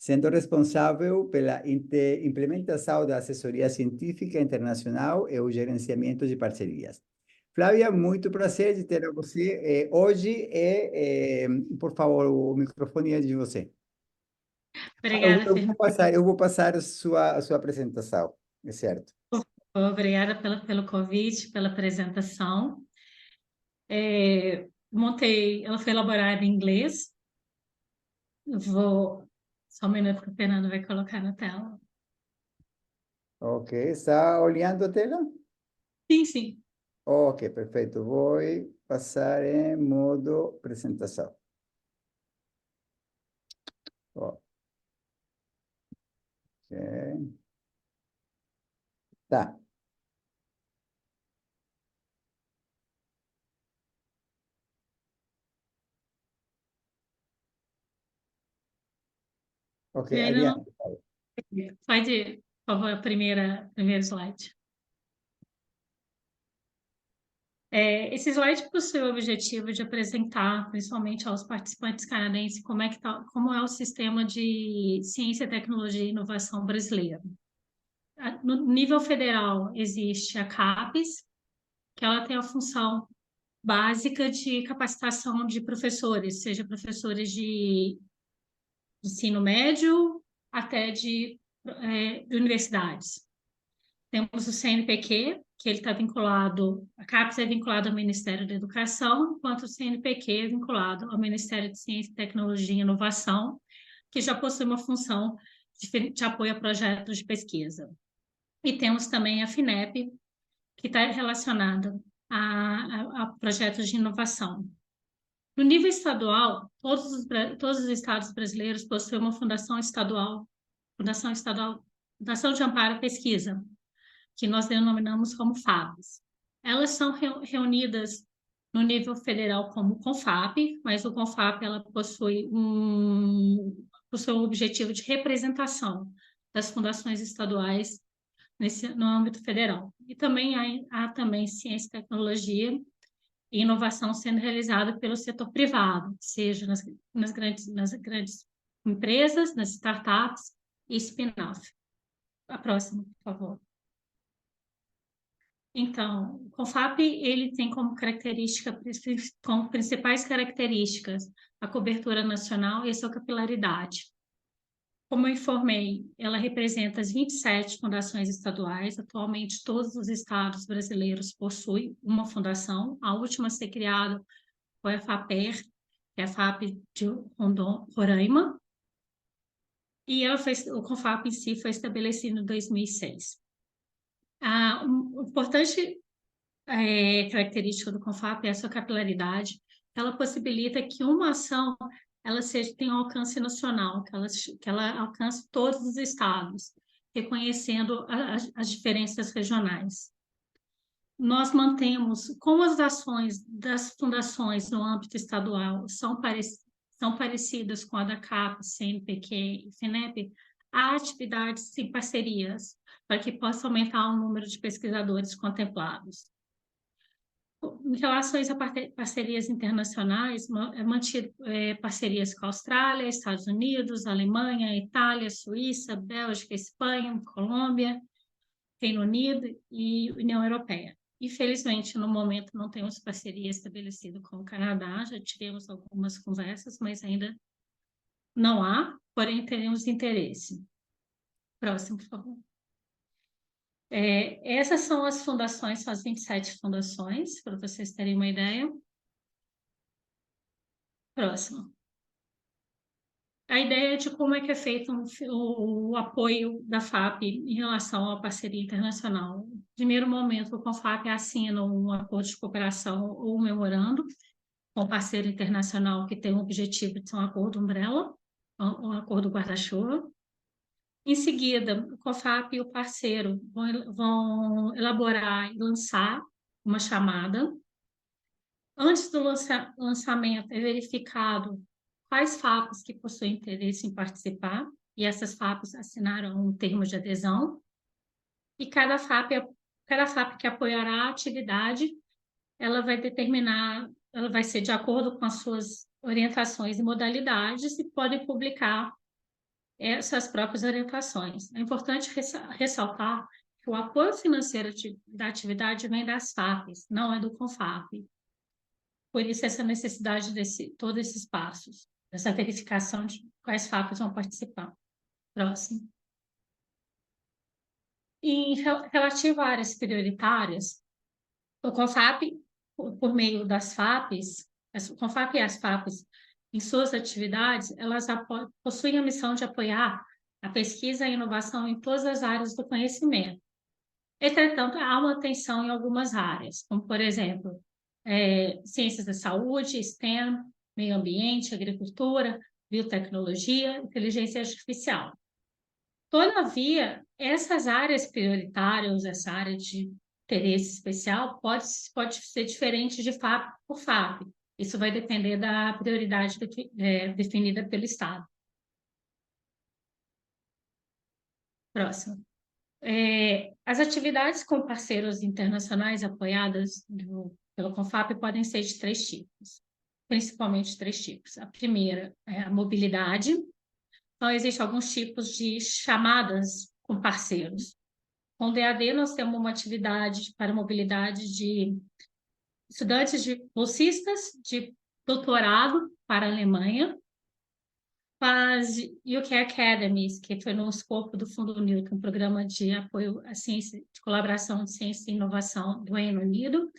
[SPEAKER 3] sendo responsável pela implementação da assessoria científica internacional e o gerenciamento de parcerias. Flávia, muito prazer de ter você hoje por favor, o microfone é de você.
[SPEAKER 6] Obrigada,
[SPEAKER 3] Eu vou passar a sua apresentação, é certo?
[SPEAKER 6] Obrigada pelo convite, pela apresentação. Ela foi elaborada em inglês. Só um minuto que o Fernando vai colocar na tela.
[SPEAKER 3] Ok, está olhando a tela?
[SPEAKER 6] Sim, sim.
[SPEAKER 3] Ok, perfeito. Vou passar em modo apresentação. Ok. Tá. Ok,
[SPEAKER 6] Primeiro,
[SPEAKER 3] adiante.
[SPEAKER 6] pode, por favor, primeiro slide. Esse slide possui o objetivo de apresentar, principalmente aos participantes canadenses, como é o sistema de ciência, tecnologia e inovação brasileiro. No nível federal, existe a CAPES, que ela tem a função básica de capacitação de professores, seja professores de ensino médio até de universidades. Temos o CNPq, que ele está vinculado, a CAPES é vinculada ao Ministério da Educação, enquanto o CNPq é vinculado ao Ministério de Ciência, Tecnologia e Inovação, que já possui uma função de apoio a projetos de pesquisa. E temos também a FINEP, que está relacionada a projetos de inovação. No nível estadual, todos os estados brasileiros possuem uma fundação de amparo à pesquisa, que nós denominamos como FAPES. Elas são reunidas no nível federal como CONFAP, mas o CONFAP ela possui um objetivo de representação das fundações estaduais no âmbito federal. E também há também ciência, tecnologia e inovação sendo realizada pelo setor privado, seja nas grandes empresas, nas startups e spin-off. A próxima, por favor. Então, o CONFAP ele tem como principais características a cobertura nacional e a sua capilaridade. Como eu informei, ela representa as 27 fundações estaduais. Atualmente, todos os estados brasileiros possuem uma fundação. A última a ser criada foi a FAPER, que é a FAP de Roraima. E o CONFAP em si foi estabelecido em 2006. Uma importante característica do CONFAP é a sua capilaridade. Ela possibilita que uma ação tenha um alcance nacional, que ela alcance todos os estados, reconhecendo as diferenças regionais. Nós mantemos, como as ações das fundações no âmbito estadual são parecidas com a da CAPES, CNPq e FINEP, há atividades e parcerias para que possa aumentar o número de pesquisadores contemplados. Em relação a parcerias internacionais, mantido parcerias com a Austrália, Estados Unidos, Alemanha, Itália, Suíça, Bélgica, Espanha, Colômbia, Reino Unido e União Europeia. Infelizmente, no momento, não temos parceria estabelecida com o Canadá, já tivemos algumas conversas, mas ainda não há, porém teremos interesse. Próximo, por favor. Essas são as fundações, são as 27 fundações, para vocês terem uma ideia. Próximo. A ideia de como é que é feito o apoio da FAP em relação à parceria internacional. No primeiro momento, o CONFAP assina um acordo de cooperação ou um memorando com um parceiro internacional que tem o objetivo de ser um acordo umbrella, um acordo guarda-chuva. Em seguida, o CONFAP e o parceiro vão elaborar e lançar uma chamada. Antes do lançamento, é verificado quais FAPs que possuem interesse em participar, e essas FAPs assinaram um termo de adesão. E cada FAP que apoiará a atividade, ela vai ser de acordo com as suas orientações e modalidades e pode publicar essas próprias orientações. É importante ressaltar que o apoio financeiro da atividade vem das FAPs, não é do CONFAP. Por isso, essa necessidade de todos esses passos, essa verificação de quais FAPs vão participar. Próximo. Em relativo a áreas prioritárias, o CONFAP, por meio das FAPs, o CONFAP e as FAPs, em suas atividades, elas possuem a missão de apoiar a pesquisa e a inovação em todas as áreas do conhecimento. Entretanto, há uma atenção em algumas áreas, como, por exemplo, ciências da saúde, STEM, meio ambiente, agricultura, biotecnologia, inteligência artificial. Todavia, essas áreas prioritárias, essa área de interesse especial, pode ser diferente de FAP por FAP. Isso vai depender da prioridade definida pelo Estado. Próximo. As atividades com parceiros internacionais apoiadas pelo CONFAP podem ser de 3 tipos, principalmente 3 tipos. A primeira é a mobilidade. Então, existem alguns tipos de chamadas com parceiros. Com o DAD, nós temos uma atividade para mobilidade de estudantes bolsistas de doutorado para a Alemanha, as UK Academies, que foi no escopo do Fundo Newton, um programa de apoio à ciência, de colaboração de ciência e inovação do Reino Unido,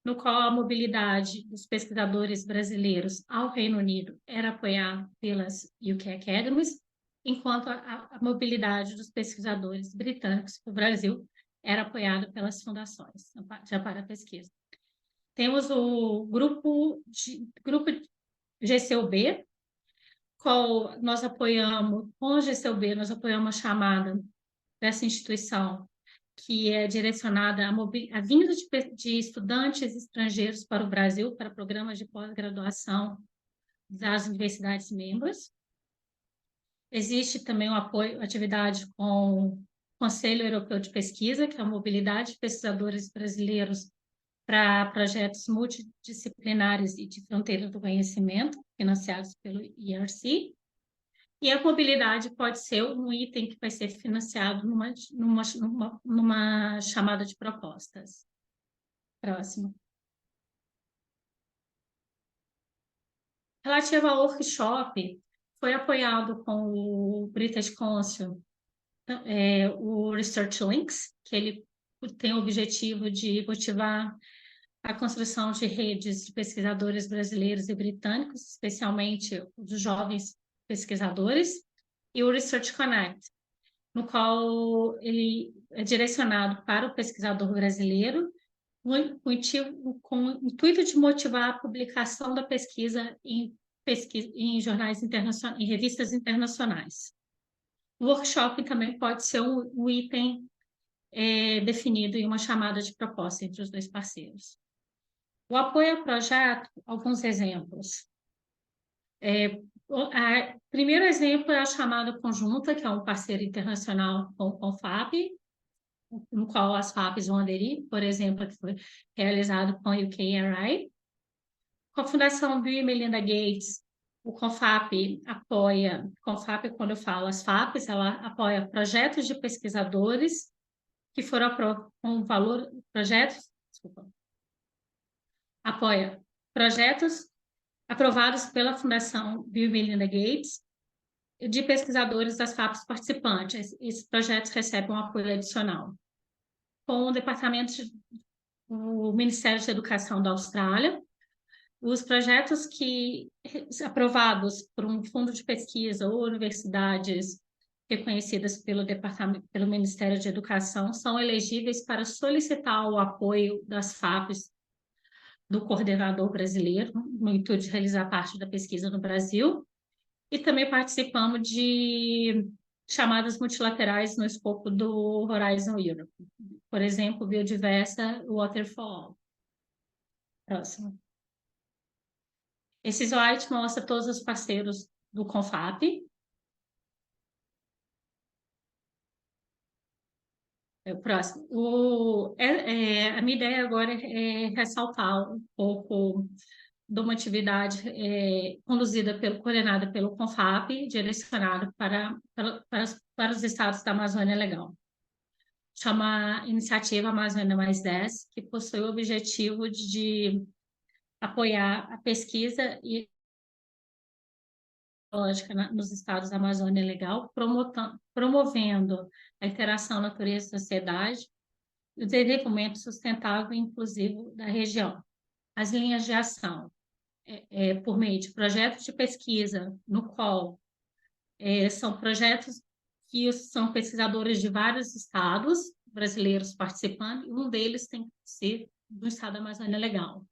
[SPEAKER 6] no qual a mobilidade dos pesquisadores brasileiros ao Reino Unido era apoiada pelas UK Academies, enquanto a mobilidade dos pesquisadores britânicos para o Brasil era apoiada pelas fundações de amparo à pesquisa. Temos o grupo GCUB, qual nós apoiamos, com o GCUB, nós apoiamos a chamada dessa instituição, que é direcionada à vinda de estudantes estrangeiros para o Brasil, para programas de pós-graduação das universidades membros. Existe também o apoio, atividade com o Conselho Europeu de Pesquisa, que é a mobilidade de pesquisadores brasileiros para projetos multidisciplinares e de fronteira do conhecimento, financiados pelo ERC. E a mobilidade pode ser um item que vai ser financiado numa chamada de propostas. Próximo. Relativo ao workshop, foi apoiado com o British Council, o Research Links, que ele tem o objetivo de motivar a construção de redes de pesquisadores brasileiros e britânicos, especialmente dos jovens pesquisadores, e o Research Connect, no qual ele é direcionado para o pesquisador brasileiro, com o intuito de motivar a publicação da pesquisa em jornais internacionais, em revistas internacionais. O workshop também pode ser um item definido em uma chamada de proposta entre os 2 parceiros. O apoio ao projeto, alguns exemplos. O primeiro exemplo é a chamada conjunta, que é um parceiro internacional com o CONFAP, no qual as FAPs vão aderir, por exemplo, que foi realizado com a UKRI. Com a Fundação Bill e Melinda Gates, o CONFAP apoia, quando eu falo as FAPs, ela apoia projetos de pesquisadores que foram com valor, apoia projetos aprovados pela Fundação Bill e Melinda Gates de pesquisadores das FAPs participantes. Esses projetos recebem um apoio adicional. Com o Ministério da Educação da Austrália, os projetos aprovados por um fundo de pesquisa ou universidades reconhecidas pelo Ministério da Educação são elegíveis para solicitar o apoio das FAPs do coordenador brasileiro, no intuito de realizar parte da pesquisa no Brasil, e também participamos de chamadas multilaterais no escopo do Horizon Europe. Por exemplo, Biodiversa, Water for All. Próximo. Esse slide mostra todos os parceiros do CONFAP. O próximo. A minha ideia agora é ressaltar um pouco de uma atividade coordenada pelo CONFAP, direcionada para os estados da Amazônia Legal. Chama Iniciativa Amazônia Mais 10, que possui o objetivo de apoiar a pesquisa e nos estados da Amazônia Legal, promovendo a interação natureza-sociedade e o desenvolvimento sustentável e inclusivo da região. As linhas de ação, por meio de projetos de pesquisa, no qual são projetos que são pesquisadores de vários estados brasileiros participando, e um deles tem que ser do estado da Amazônia Legal.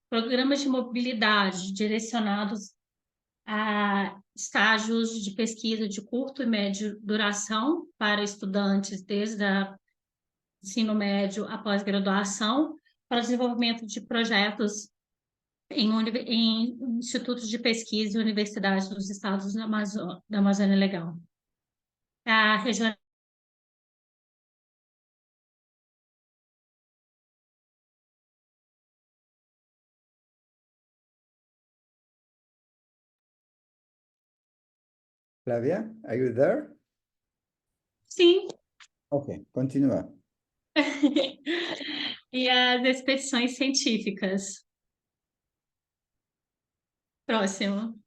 [SPEAKER 6] Programas de mobilidade direcionados a estágios de pesquisa de curto e médio duração para estudantes desde o ensino médio à pós-graduação, para desenvolvimento de projetos em institutos de pesquisa e universidades dos estados da Amazônia Legal. A região
[SPEAKER 3] Flavia, are you there?
[SPEAKER 6] Sim.
[SPEAKER 3] Ok, continua.
[SPEAKER 6] E as expedições científicas. Próximo.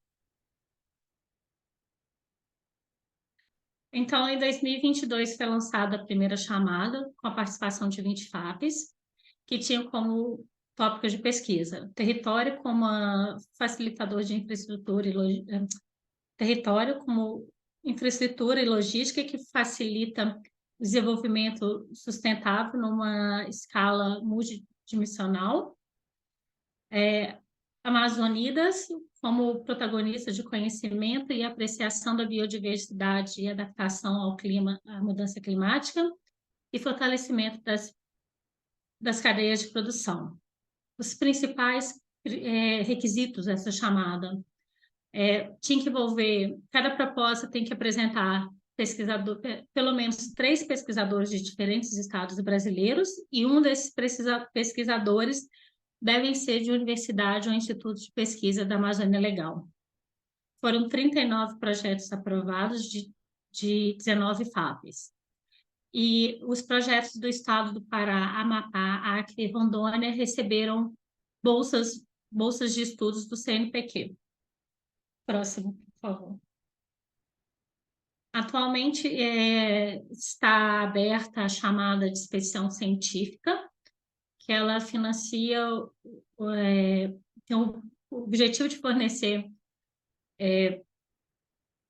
[SPEAKER 6] Então, em 2022 foi lançada a primeira chamada, com a participação de 20 FAPs, que tinham como tópicos de pesquisa: território como facilitador de infraestrutura e território como infraestrutura e logística que facilita o desenvolvimento sustentável numa escala multidimensional. Amazônidas como protagonista de conhecimento e apreciação da biodiversidade e adaptação ao clima, à mudança climática, e fortalecimento das cadeias de produção. Os principais requisitos dessa chamada tinha que envolver, cada proposta tem que apresentar pelo menos 3 pesquisadores de diferentes estados brasileiros, e um desses pesquisadores devem ser de universidade ou instituto de pesquisa da Amazônia Legal. Foram 39 projetos aprovados de 19 FAPs. E os projetos do estado do Pará, Amapá, Acre e Rondônia receberam bolsas de estudos do CNPq. Próximo, por favor. Atualmente está aberta a chamada de expedição científica, que ela financia, tem o objetivo de fornecer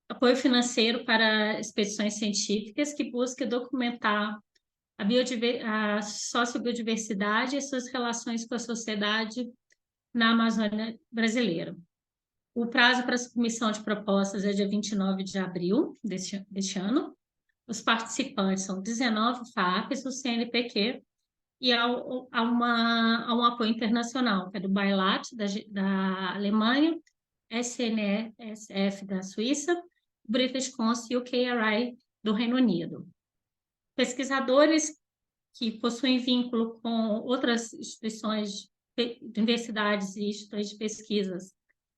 [SPEAKER 6] apoio financeiro para expedições científicas que busquem documentar a sociobiodiversidade e suas relações com a sociedade na Amazônia brasileira. O prazo para submissão de propostas é dia 29 de abril deste ano. Os participantes são 19 FAPs, o CNPq, e há um apoio internacional, que é do BILAT, da Alemanha, SNSF da Suíça, British Council e o KRI do Reino Unido. Pesquisadores que possuem vínculo com outras instituições, universidades e instituições de pesquisas,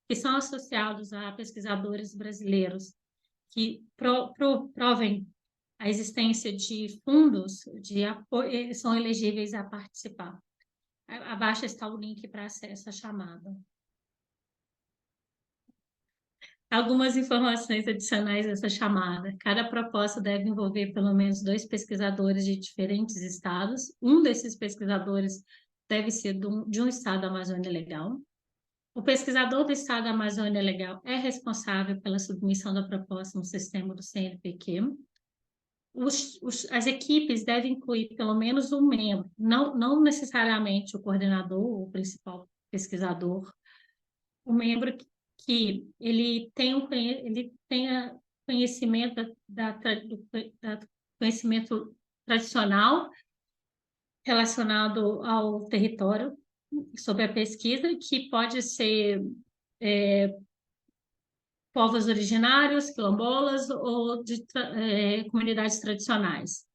[SPEAKER 6] que são associados a pesquisadores brasileiros que provem a existência de fundos de apoio, são elegíveis a participar. Abaixo está o link para acesso à chamada. Algumas informações adicionais dessa chamada. Cada proposta deve envolver pelo menos 2 pesquisadores de diferentes estados. Um desses pesquisadores deve ser de um estado da Amazônia Legal. O pesquisador do estado da Amazônia Legal é responsável pela submissão da proposta no sistema do CNPq. As equipes devem incluir pelo menos um membro, não necessariamente o coordenador ou o principal pesquisador, um membro que ele tenha conhecimento conhecimento tradicional relacionado ao território sobre a pesquisa, que pode ser povos originários, quilombolas ou de comunidades tradicionais.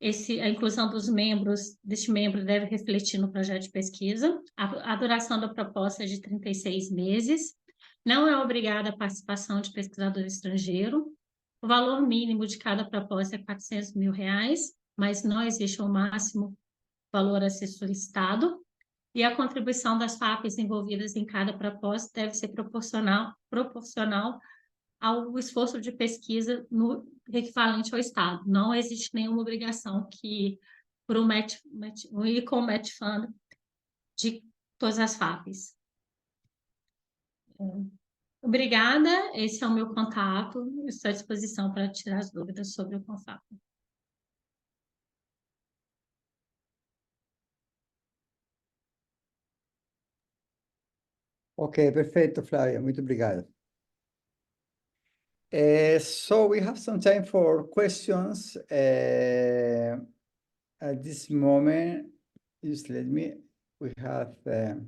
[SPEAKER 6] A inclusão dos membros, deste membro deve refletir no projeto de pesquisa. A duração da proposta é de 36 meses. Não é obrigada a participação de pesquisador estrangeiro. O valor mínimo de cada proposta é R$400 mil, mas não existe o máximo valor a ser solicitado. E a contribuição das FAPES envolvidas em cada proposta deve ser proporcional ao esforço de pesquisa no equivalente ao Estado. Não existe nenhuma obrigação que por um ICOM Match Fund de todas as FAPES. Obrigada, esse é o meu contato, estou à disposição para tirar as dúvidas sobre o CONFAP.
[SPEAKER 3] Ok, perfeito, Flávia, muito obrigado. So we have some time for questions at this moment. Just let me, we have a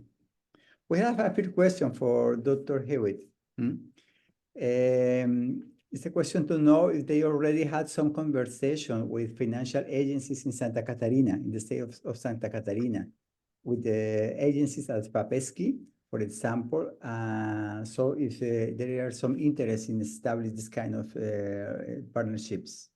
[SPEAKER 3] first question for Dr. Hewitt. It's a question to know if they already had some conversation with financial agencies in Santa Catarina, in the state of Santa Catarina, with the agencies at FAPESCI, for example. So if there are some interest in establishing this kind of partnerships.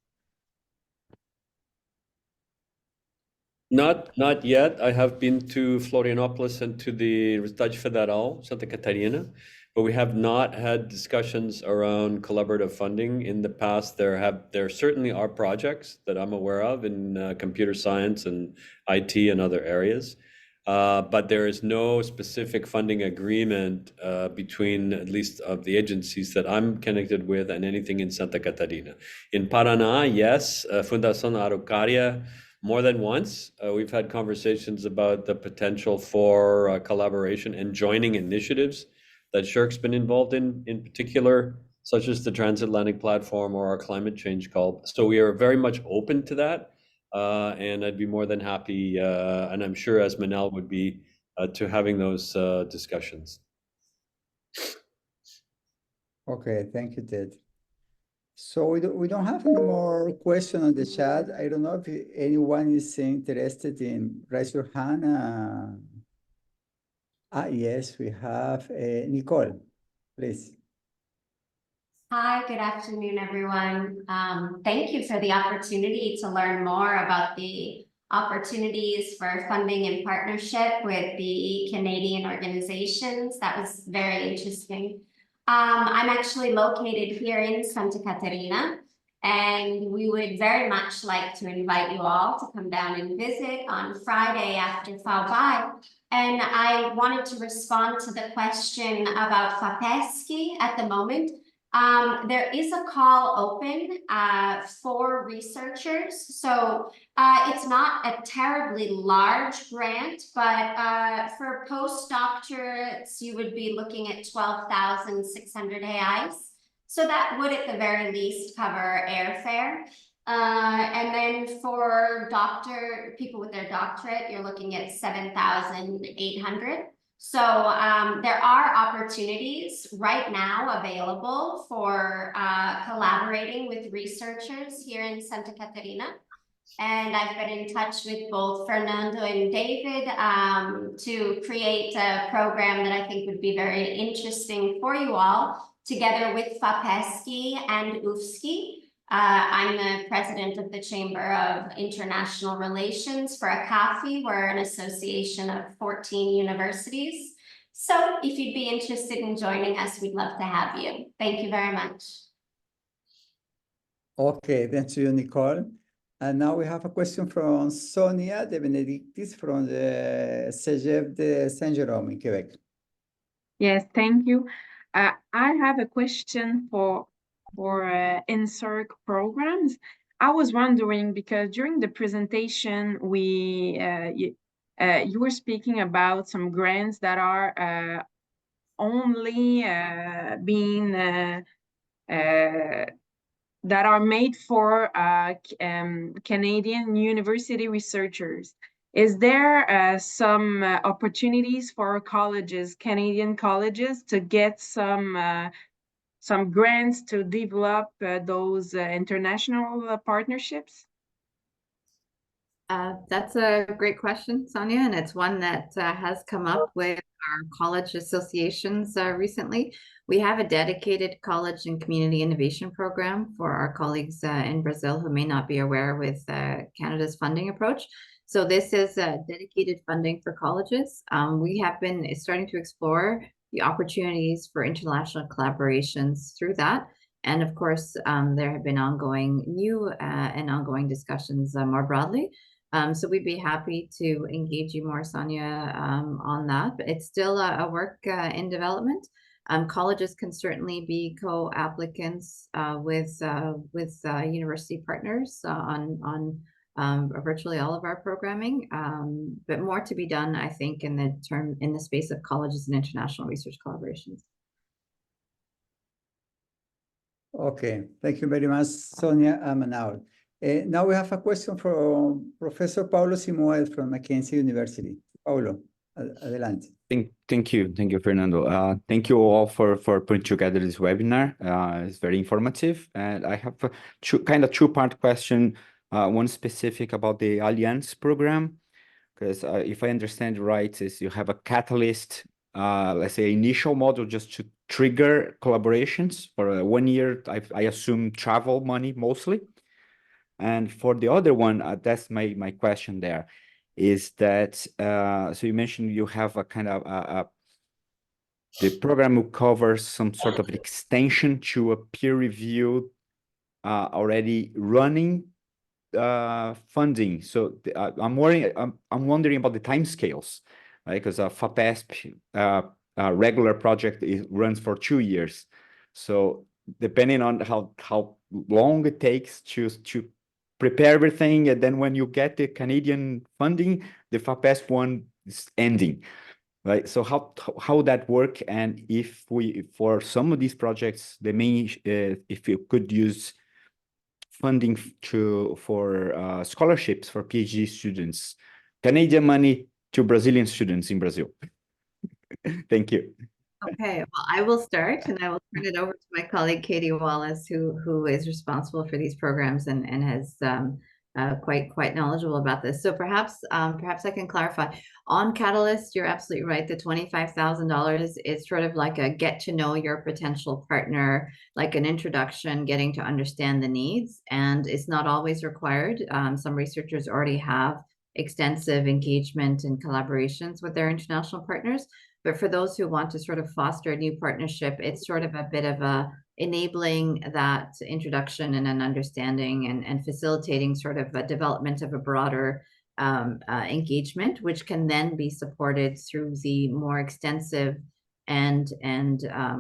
[SPEAKER 4] Not yet. I have been to Florianópolis and to the Universidade Federal, Santa Catarina, but we have not had discussions around collaborative funding in the past. There certainly are projects that I'm aware of in computer science and IT and other areas, but there is no specific funding agreement between at least of the agencies that I'm connected with and anything in Santa Catarina. In Paraná, yes, Fundação Araucária, more than once. We've had conversations about the potential for collaboration and joining initiatives that SSHRC's been involved in particular, such as the Transatlantic Platform or our climate change call. So we are very much open to that. And I'd be more than happy, and I'm sure as Manal would be, to having those discussions.
[SPEAKER 3] Okay, thank you, Ted. So we don't have any more questions on the chat. I don't know if anyone is interested in raise your hand. Yes, we have Nicole, please.
[SPEAKER 7] Hi, good afternoon, everyone. Thank you for the opportunity to learn more about the opportunities for funding in partnership with the Canadian organizations. That was very interesting. I'm actually located here in Santa Catarina, and we would very much like to invite you all to come down and visit on Friday after FAUBI. And I wanted to respond to the question about FAPESCI at the moment. There is a call open for researchers. So it's not a terribly large grant, but for postdoctorates, you would be looking at 12,600 reais. So that would at the very least cover airfare. And then for people with their doctorate, you're looking at 7,800. So there are opportunities right now available for collaborating with researchers here in Santa Catarina. And I've been in touch with both Fernando and David to create a program that I think would be very interesting for you all, together with FAPESCI and UFSCI. I'm the president of the Chamber of International Relations for ACAFI. We're an association of 14 universities. So if you'd be interested in joining us, we'd love to have you. Thank you very much.
[SPEAKER 3] Okay, thank you, Nicole. And now we have a question from Sonia De Benedictis from the CEGEP de Saint-Jérôme in Quebec.
[SPEAKER 8] Yes, thank you. I have a question for NSERC programs. I was wondering, because during the presentation, you were speaking about some grants that are only being that are made for Canadian university researchers. Is there some opportunities for colleges, Canadian colleges, to get some grants to develop those international partnerships?
[SPEAKER 5] That's a great question, Sonia, and it's one that has come up with our college associations recently. We have a dedicated college and community innovation program for our colleagues in Brazil who may not be aware with Canada's funding approach. So this is dedicated funding for colleges. We have been starting to explore the opportunities for international collaborations through that. And of course, there have been ongoing new and ongoing discussions more broadly. So we'd be happy to engage you more, Sonia, on that. But it's still a work in development. Colleges can certainly be co-applicants with university partners on virtually all of our programming, but more to be done, I think, in the space of colleges and international research collaborations.
[SPEAKER 3] Okay, thank you very much, Sonia Manao. Now we have a question from Professor Paulo Simoes from Mackenzie University. Paulo, adelante.
[SPEAKER 9] Thank you, Fernando. Thank you all for putting together this webinar. It's very informative, and I have a two-part question. One specific about the Alliance program, because if I understand right, is you have a catalyst, let's say initial model just to trigger collaborations for 1 year. I assume travel money mostly. And for the other one, that's my question there, is that, so you mentioned you have a kind of, the program will cover some sort of extension to a peer review already running funding. So I'm wondering about the timescales, right? Because a FAPESP regular project runs for 2 years. So depending on how long it takes to prepare everything, and then when you get the Canadian funding, the FAPESP one is ending, right? So how that work, and if for some of these projects, if you could use funding for scholarships for PhD students, Canadian money to Brazilian students in Brazil. Thank you.
[SPEAKER 5] Okay, well, I will start, and I will turn it over to my colleague Katie Wallace, who is responsible for these programs and has quite knowledgeable about this. So perhaps I can clarify. On Catalyst, you're absolutely right. The $25,000 is sort of like a get to know your potential partner, like an introduction, getting to understand the needs, and it's not always required. Some researchers already have extensive engagement and collaborations with their international partners. But for those who want to sort of foster a new partnership, it's sort of a bit of a enabling that introduction and an understanding and facilitating sort of a development of a broader engagement, which can then be supported through the more extensive and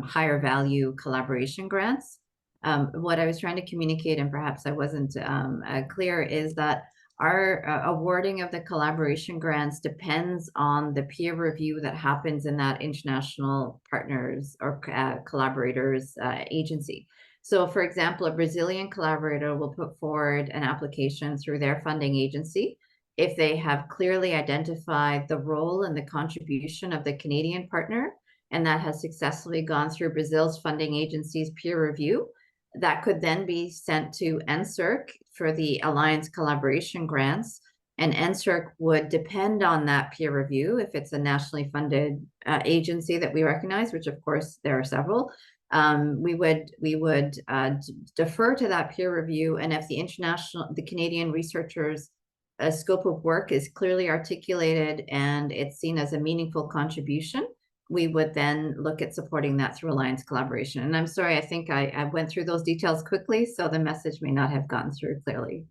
[SPEAKER 5] higher value collaboration grants. What I was trying to communicate, and perhaps I wasn't clear, is that our awarding of the collaboration grants depends on the peer review that happens in that international partners or collaborators agency. So for example, a Brazilian collaborator will put forward an application through their funding agency if they have clearly identified the role and the contribution of the Canadian partner, and that has successfully gone through Brazil's funding agency's peer review. That could then be sent to NSERC for the Alliance collaboration grants, and NSERC would depend on that peer review. If it's a nationally funded agency that we recognize, which of course there are several, we would defer to that peer review, and if the Canadian researchers' scope of work is clearly articulated and it's seen as a meaningful contribution, we would then look at supporting that through Alliance collaboration. And I'm sorry, I think I went through those details quickly, so the message may not have gotten through clearly.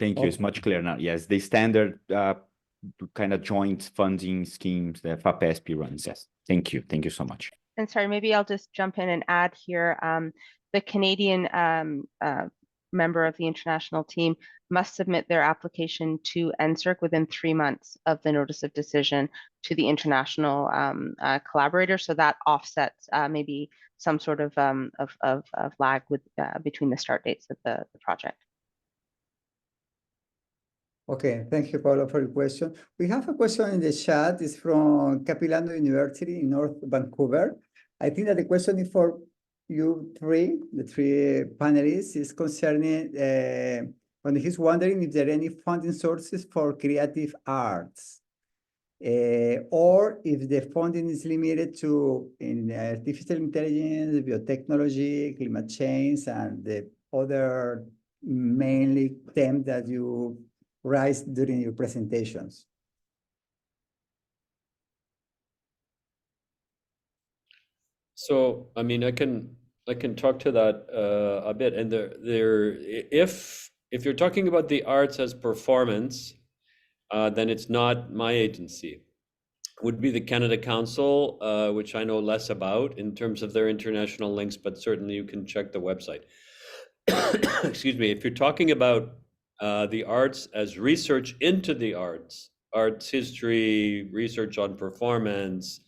[SPEAKER 9] Thank you. It's much clearer now. Yes, the standard kind of joint funding schemes that FAPESP runs. Yes, thank you. Thank you so much.
[SPEAKER 8] And sorry, maybe I'll just jump in and add here. The Canadian member of the international team must submit their application to NSERC within 3 months of the notice of decision to the international collaborator. So that offsets maybe some sort of lag between the start dates of the project.
[SPEAKER 3] Okay, thank you, Paulo, for your question. We have a question in the chat. It's from Capilano University in North Vancouver. I think that the question is for you three, the three panelists, is concerning and he's wondering if there are any funding sources for creative arts, or if the funding is limited to artificial intelligence, biotechnology, climate change, and the other mainly themes that you raised during your presentations.
[SPEAKER 4] So, I mean, I can talk to that a bit. And if you're talking about the arts as performance, then it's not my agency. It would be the Canada Council, which I know less about in terms of their international links, but certainly you can check the website. Excuse me. If you're talking about the arts as research into the arts history, research on performance,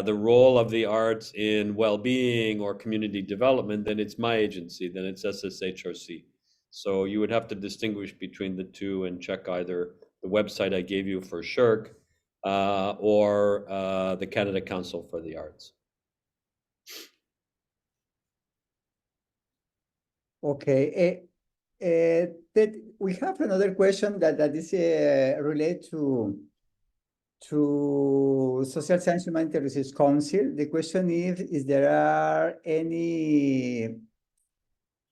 [SPEAKER 4] the role of the arts in well-being or community development, then it's my agency, then it's SSHRC. So you would have to distinguish between the two and check either the website I gave you for SSHRC or the Canada Council for the Arts.
[SPEAKER 3] Okay, we have another question that is related to Social Science Humanitarian Research Council. The question is there are any,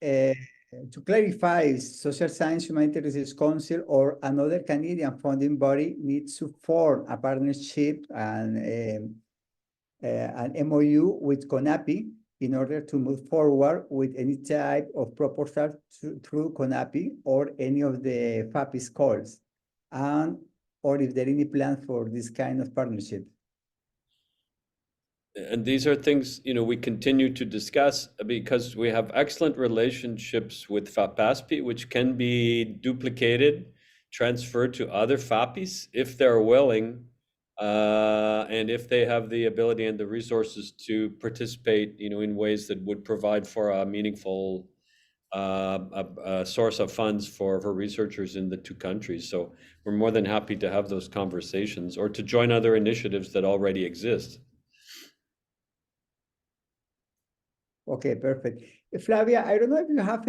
[SPEAKER 3] to clarify, Social Science Humanitarian Research Council or another Canadian funding body needs to form a partnership and an MOU with CONAPI in order to move forward with any type of proposal through CONAPI or any of the FAPIS calls, or if there are any plans for this kind of partnership.
[SPEAKER 4] And these are things, we continue to discuss because we have excellent relationships with FAPASPI, which can be duplicated, transferred to other FAPIs if they're willing, and if they have the ability and the resources to participate, in ways that would provide for a meaningful source of funds for researchers in the two countries. So we're more than happy to have those conversations or to join other initiatives that already exist.
[SPEAKER 3] Okay, perfect. Flavia, I don't know if you have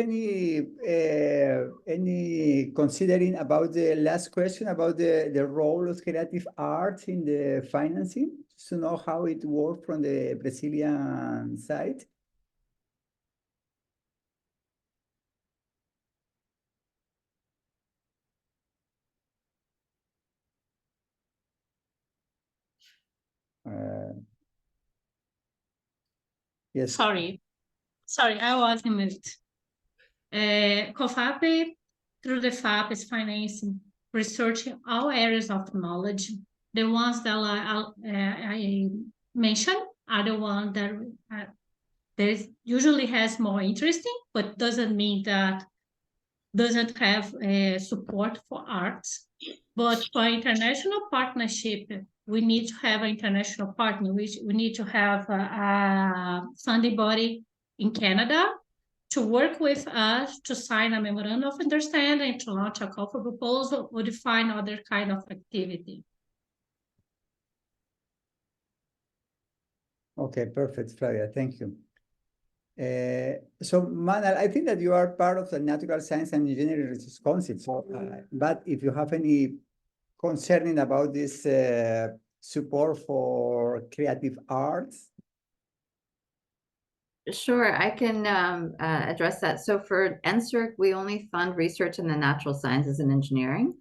[SPEAKER 3] any considering about the last question about the role of creative arts in the financing, just to know how it works from the Brazilian side. Yes.
[SPEAKER 6] Sorry, I was in mute. COFAPI, through the FAP, is financing research in all areas of knowledge. The ones that I mentioned are the ones that usually has more interesting, but doesn't mean that doesn't have support for arts. But for international partnership, we need to have an international partner. We need to have a funding body in Canada to work with us to sign a memorandum of understanding, to launch a call for proposal, or define other kind of activity.
[SPEAKER 3] Okay, perfect, Flavia. Thank you. So, Manal, I think that you are part of the Natural Science and Engineering Research Council. So, but if you have any concerning about this support for creative arts.
[SPEAKER 5] Sure, I can address that. So for NSERC, we only fund research in the natural sciences and engineering.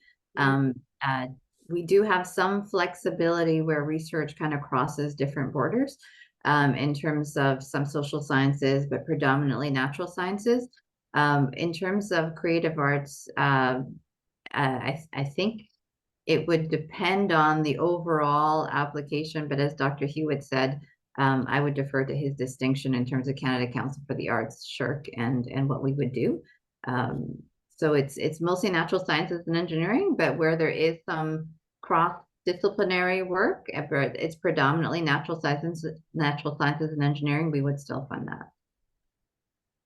[SPEAKER 5] We do have some flexibility where research kind of crosses different borders in terms of some social sciences, but predominantly natural sciences. In terms of creative arts, I think it would depend on the overall application, but as Dr. Hewitt said, I would defer to his distinction in terms of Canada Council for the Arts, SSHRC, and what we would do. So it's mostly natural sciences and engineering, but where there is some cross-disciplinary work, it's predominantly natural sciences and engineering, we would still fund that.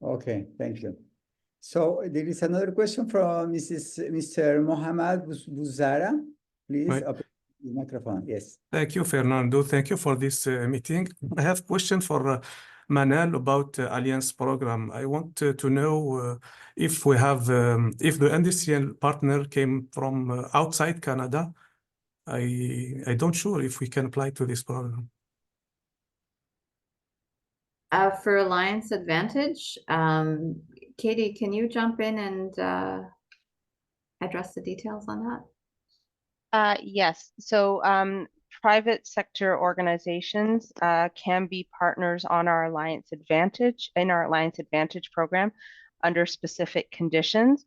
[SPEAKER 3] Okay, thank you. So there is another question from Mr. Mohammad Buzara. Please open the microphone. Yes.
[SPEAKER 10] Thank you, Fernando. Thank you for this meeting. I have a question for Manal about Alliance program. I want to know if we have if the industrial partner came from outside Canada. I don't sure if we can apply to this program.
[SPEAKER 5] For Alliance Advantage, Katie, can you jump in and address the details on that?
[SPEAKER 8] Yes, so private sector organizations can be partners on our Alliance Advantage, in our Alliance Advantage program under specific conditions.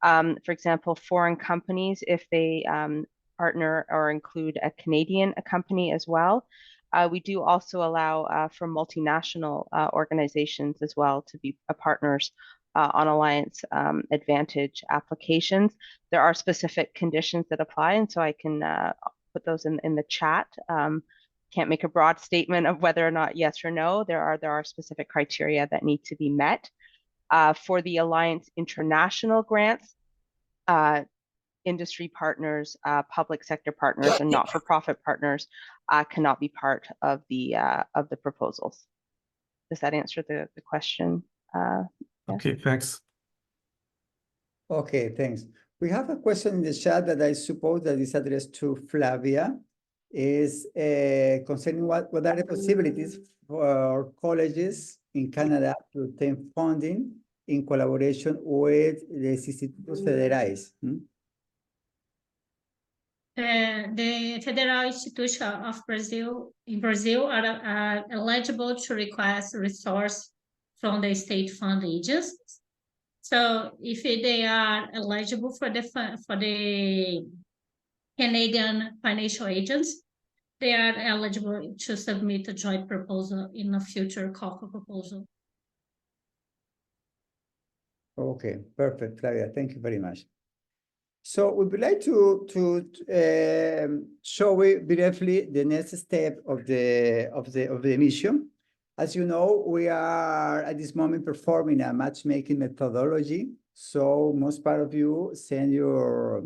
[SPEAKER 8] For example, foreign companies, if they partner or include a Canadian company as well. We do also allow for multinational organizations as well to be partners on Alliance Advantage applications. There are specific conditions that apply, and so I can put those in the chat. Can't make a broad statement of whether or not yes or no. There are specific criteria that need to be met. For the Alliance International grants, industry partners, public sector partners, and not-for-profit partners cannot be part of the proposals. Does that answer the question? Yes?
[SPEAKER 10] Okay, thanks.
[SPEAKER 3] Okay, thanks. We have a question in the chat that I suppose that is addressed to Flavia, is concerning what are the possibilities for colleges in Canada to obtain funding in collaboration with the Institutos Federais.
[SPEAKER 6] The Federal Institution of Brazil in Brazil are eligible to request resource from the state fund agencies. So if they are eligible for the Canadian financial agents, they are eligible to submit a joint proposal in a future call for proposal.
[SPEAKER 3] Okay, perfect, Flavia. Thank you very much. So we would like to show you briefly the next step of the mission. As you know, we are at this moment performing a matchmaking methodology. So most part of you send your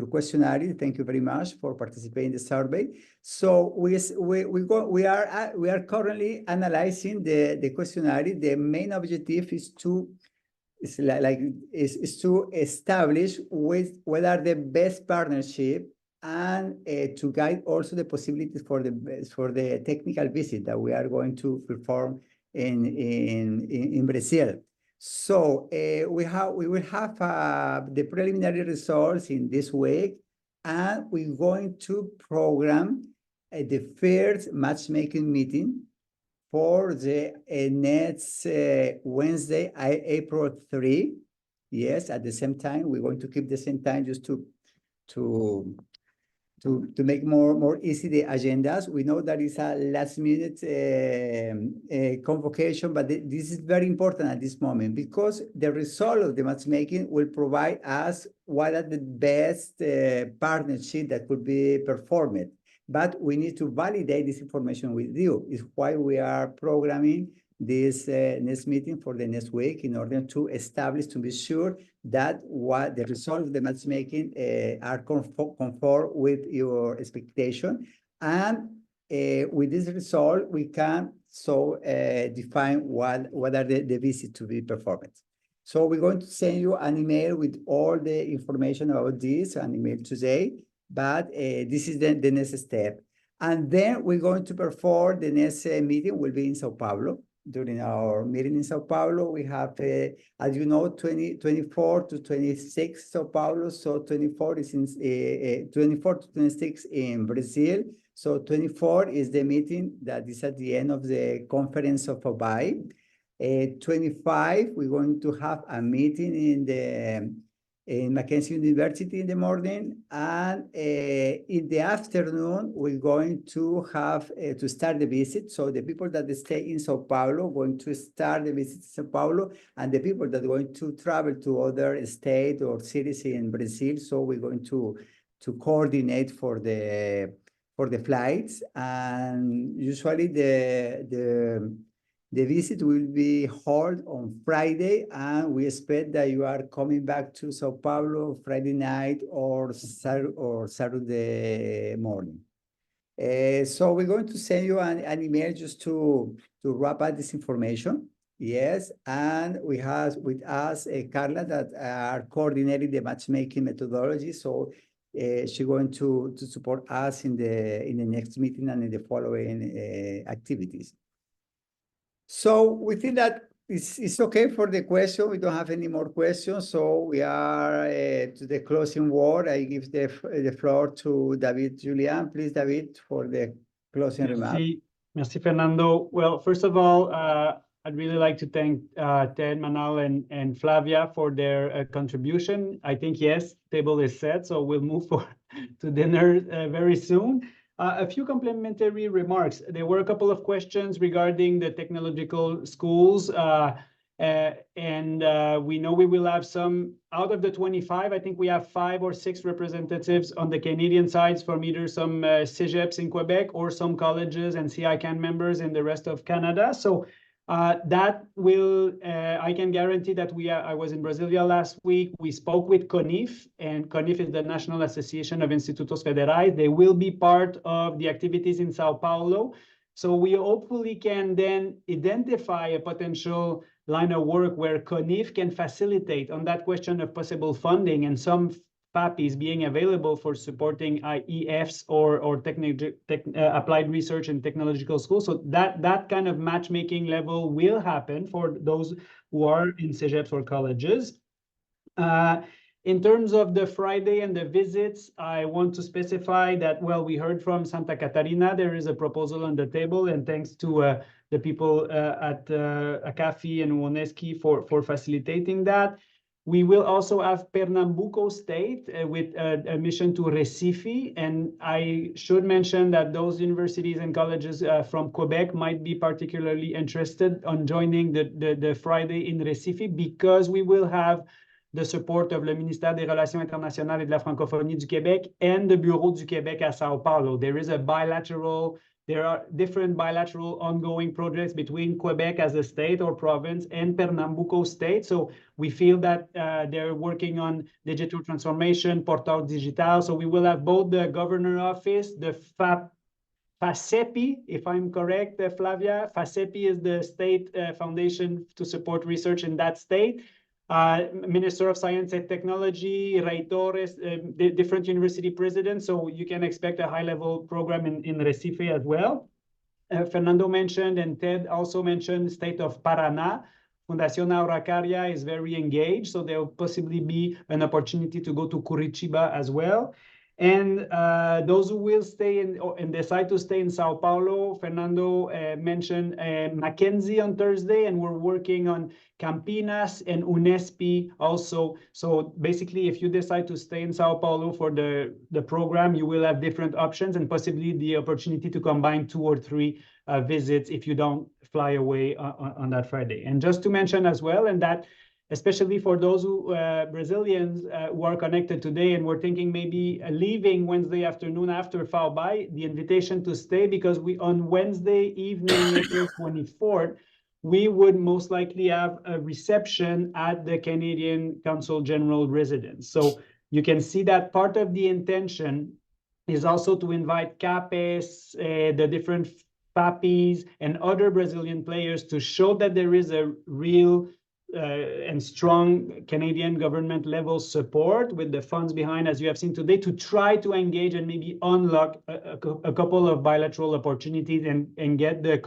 [SPEAKER 3] questionnaire. Thank you very much for participating in the survey. So we are currently analyzing the questionnaire. The main objective is to establish what are the best partnership and to guide also the possibilities for the technical visit that we are going to perform in Brazil. So we will have the preliminary results in this week, and we're going to program the first matchmaking meeting for the next Wednesday, April 3. Yes, at the same time, we're going to keep the same time just to make more easy the agendas. We know that it's a last minute convocation, but this is very important at this moment because the result of the matchmaking will provide us what are the best partnership that could be performed. But we need to validate this information with you. It's why we are programming this next meeting for the next week in order to establish, to be sure that what the results of the matchmaking are conform with your expectation. And with this result, we can define what are the visits to be performed. So we're going to send you an email with all the information about this, an email today. But this is the next step. And then we're going to perform the next meeting will be in Sao Paulo. During our meeting in Sao Paulo, we have, as you know, 24 to 26 Sao Paulo. So 24 is in 24 to 26 in Brazil. So 24 is the meeting that is at the end of the conference of OBAI. 25, we're going to have a meeting in Mackenzie University in the morning, and in the afternoon, we're going to have to start the visit. So the people that stay in Sao Paulo are going to start the visit in Sao Paulo, and the people that are going to travel to other states or cities in Brazil. So we're going to coordinate for the flights, and usually the visit will be held on Friday, and we expect that you are coming back to Sao Paulo Friday night or Saturday morning. So we're going to send you an email just to wrap up this information. Yes, and we have with us Carla that are coordinating the matchmaking methodology. So she's going to support us in the next meeting and in the following activities. So we think that it's okay for the question. We don't have any more questions. So we are to the closing word. I give the floor to David Julian. Please, David, for the closing remarks.
[SPEAKER 2] Merci, Fernando. Well, first of all, I'd really like to thank Ted, Manal, and Flavia for their contribution. I think, yes, table is set, so we'll move to dinner very soon. A few complementary remarks. There were a couple of questions regarding the technological schools, and we know we will have some out of the 25. I think we have 5 or 6 representatives on the Canadian sides from either some CEGEPs in Quebec or some colleges and CICAN members in the rest of Canada. So that will, I can guarantee that I was in Brasilia last week. We spoke with CONIF, and CONIF is the National Association of Institutos Federais. They will be part of the activities in Sao Paulo. So we hopefully can then identify a potential line of work where CONIF can facilitate on that question of possible funding and some FAPIs being available for supporting EFs or applied research and technological schools. So that kind of matchmaking level will happen for those who are in CEGEPs or colleges. In terms of the Friday and the visits, I want to specify that, well, we heard from Santa Catarina, there is a proposal on the table, and thanks to the people at ACAFI and UNESCI for facilitating that. We will also have Pernambuco State with a mission to Recife. And I should mention that those universities and colleges from Quebec might be particularly interested on joining the Friday in Recife, because we will have the support of le Ministère des Relations Internationales et de la Francophonie du Québec and the Bureau du Québec à Sao Paulo. There are different bilateral ongoing projects between Quebec as a state or province and Pernambuco State. So we feel that they're working on digital transformation, Portal Digital. So we will have both the governor office, the FACEPI, if I'm correct, Flavia. FACEPI is the state foundation to support research in that state. Minister of Science and Technology, Reitores, different university presidents. So you can expect a high-level program in Recife as well. Fernando mentioned, and Ted also mentioned, the state of Paraná. Fundación Araucaria is very engaged, so there will possibly be an opportunity to go to Curitiba as well. And those who will stay and decide to stay in Sao Paulo, Fernando mentioned Mackenzie on Thursday, and we're working on Campinas and Unesp also. So basically, if you decide to stay in Sao Paulo for the program, you will have different options and possibly the opportunity to combine 2 or 3 visits if you don't fly away on that Friday. And just to mention as well, and that especially for those Brazilians who are connected today and we're thinking maybe leaving Wednesday afternoon after FAUBAI, the invitation to stay, because on Wednesday evening, April 24th, we would most likely have a reception at the Canadian Consul General residence. So you can see that part of the intention is also to invite CAPES, the different FAPIs, and other Brazilian players to show that there is a real and strong Canadian government level support with the funds behind, as you have seen today, to try to engage and maybe unlock a couple of bilateral opportunities and get the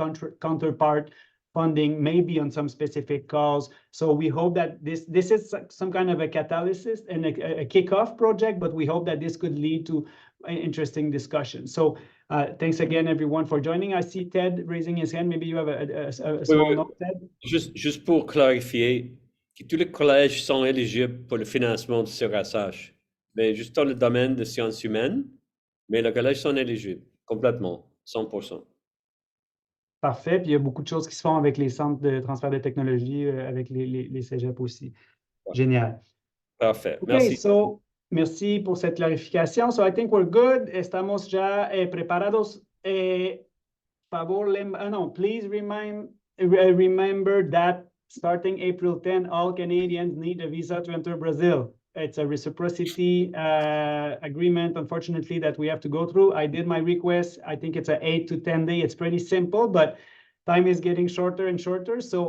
[SPEAKER 2] counterpart funding maybe on some specific calls. So we hope that this is some kind of a catalyst and a kickoff project, but we hope that this could lead to interesting discussion. So thanks again, everyone, for joining. I see Ted raising his hand. Maybe you have a small note, Ted?
[SPEAKER 4] Juste pour clarifier, que tous les collèges sont éligibles pour le financement du CRSH. Mais juste dans le domaine des sciences humaines, mais les collèges sont éligibles complètement, 100%.
[SPEAKER 2] Parfait. Puis il y a beaucoup de choses qui se font avec les centres de transfert de technologie, avec les cégeps aussi. Génial.
[SPEAKER 4] Parfait.
[SPEAKER 2] Okay,
[SPEAKER 4] Merci.
[SPEAKER 2] so merci por cette clarificación. So I think we're good. Estamos ya preparados. Please remember that starting April 10, all Canadians need a visa to enter Brazil. It's a reciprocity agreement, unfortunately, that we have to go through. I did my request. I think it's an 8 to 10 day. It's pretty simple, but time is getting shorter and shorter. So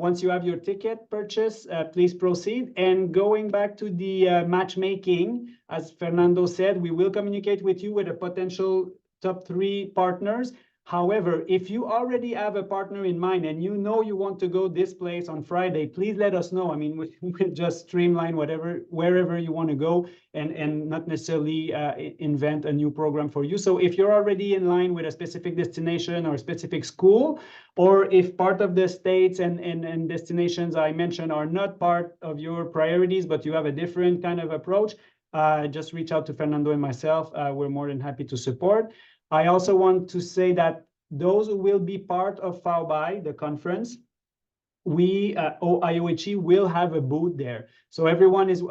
[SPEAKER 2] once you have your ticket purchase, please proceed. And going back to the matchmaking, as Fernando said, we will communicate with you with a potential top 3 partners. However, if you already have a partner in mind and you know you want to go this place on Friday, please let us know. I mean, we'll just streamline wherever you want to go and not necessarily invent a new program for you. So if you're already in line with a specific destination or a specific school, or if part of the states and destinations I mentioned are not part of your priorities, but you have a different kind of approach, just reach out to Fernando and myself. We're more than happy to support. I also want to say that those who will be part of FAUBI, the conference, we, IOHE, will have a booth there. So everyone is,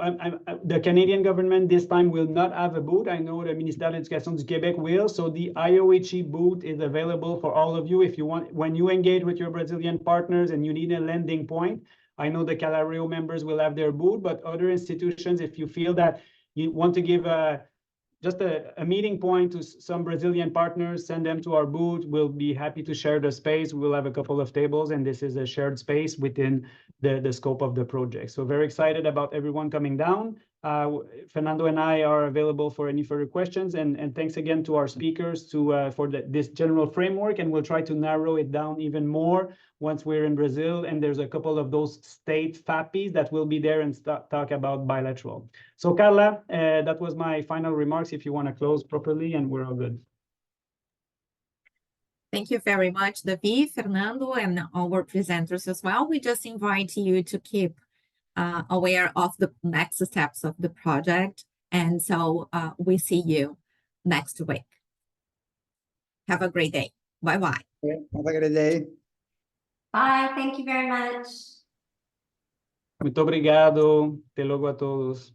[SPEAKER 2] the Canadian government this time will not have a booth. I know the Ministère de l'Éducation du Québec will. So the IOHE booth is available for all of you if you want, when you engage with your Brazilian partners and you need a landing point. I know the Calario members will have their booth, but other institutions, if you feel that you want to give just a meeting point to some Brazilian partners, send them to our booth. We'll be happy to share the space. We'll have a couple of tables, and this is a shared space within the scope of the project. So very excited about everyone coming down. Fernando and I are available for any further questions, and thanks again to our speakers for this general framework, and we'll try to narrow it down even more once we're in Brazil, and there's a couple of those state FAPIs that will be there and talk about bilateral. So Carla, that was my final remarks if you want to close properly, and we're all good.
[SPEAKER 1] Thank you very much, David, Fernando, and our presenters as well. We just invite you to keep aware of the next steps of the project. And so we see you next week. Have a great day. Bye-bye.
[SPEAKER 3] Have a great day.
[SPEAKER 7] Bye. Thank you very much.
[SPEAKER 2] Muito obrigado. Até logo a todos.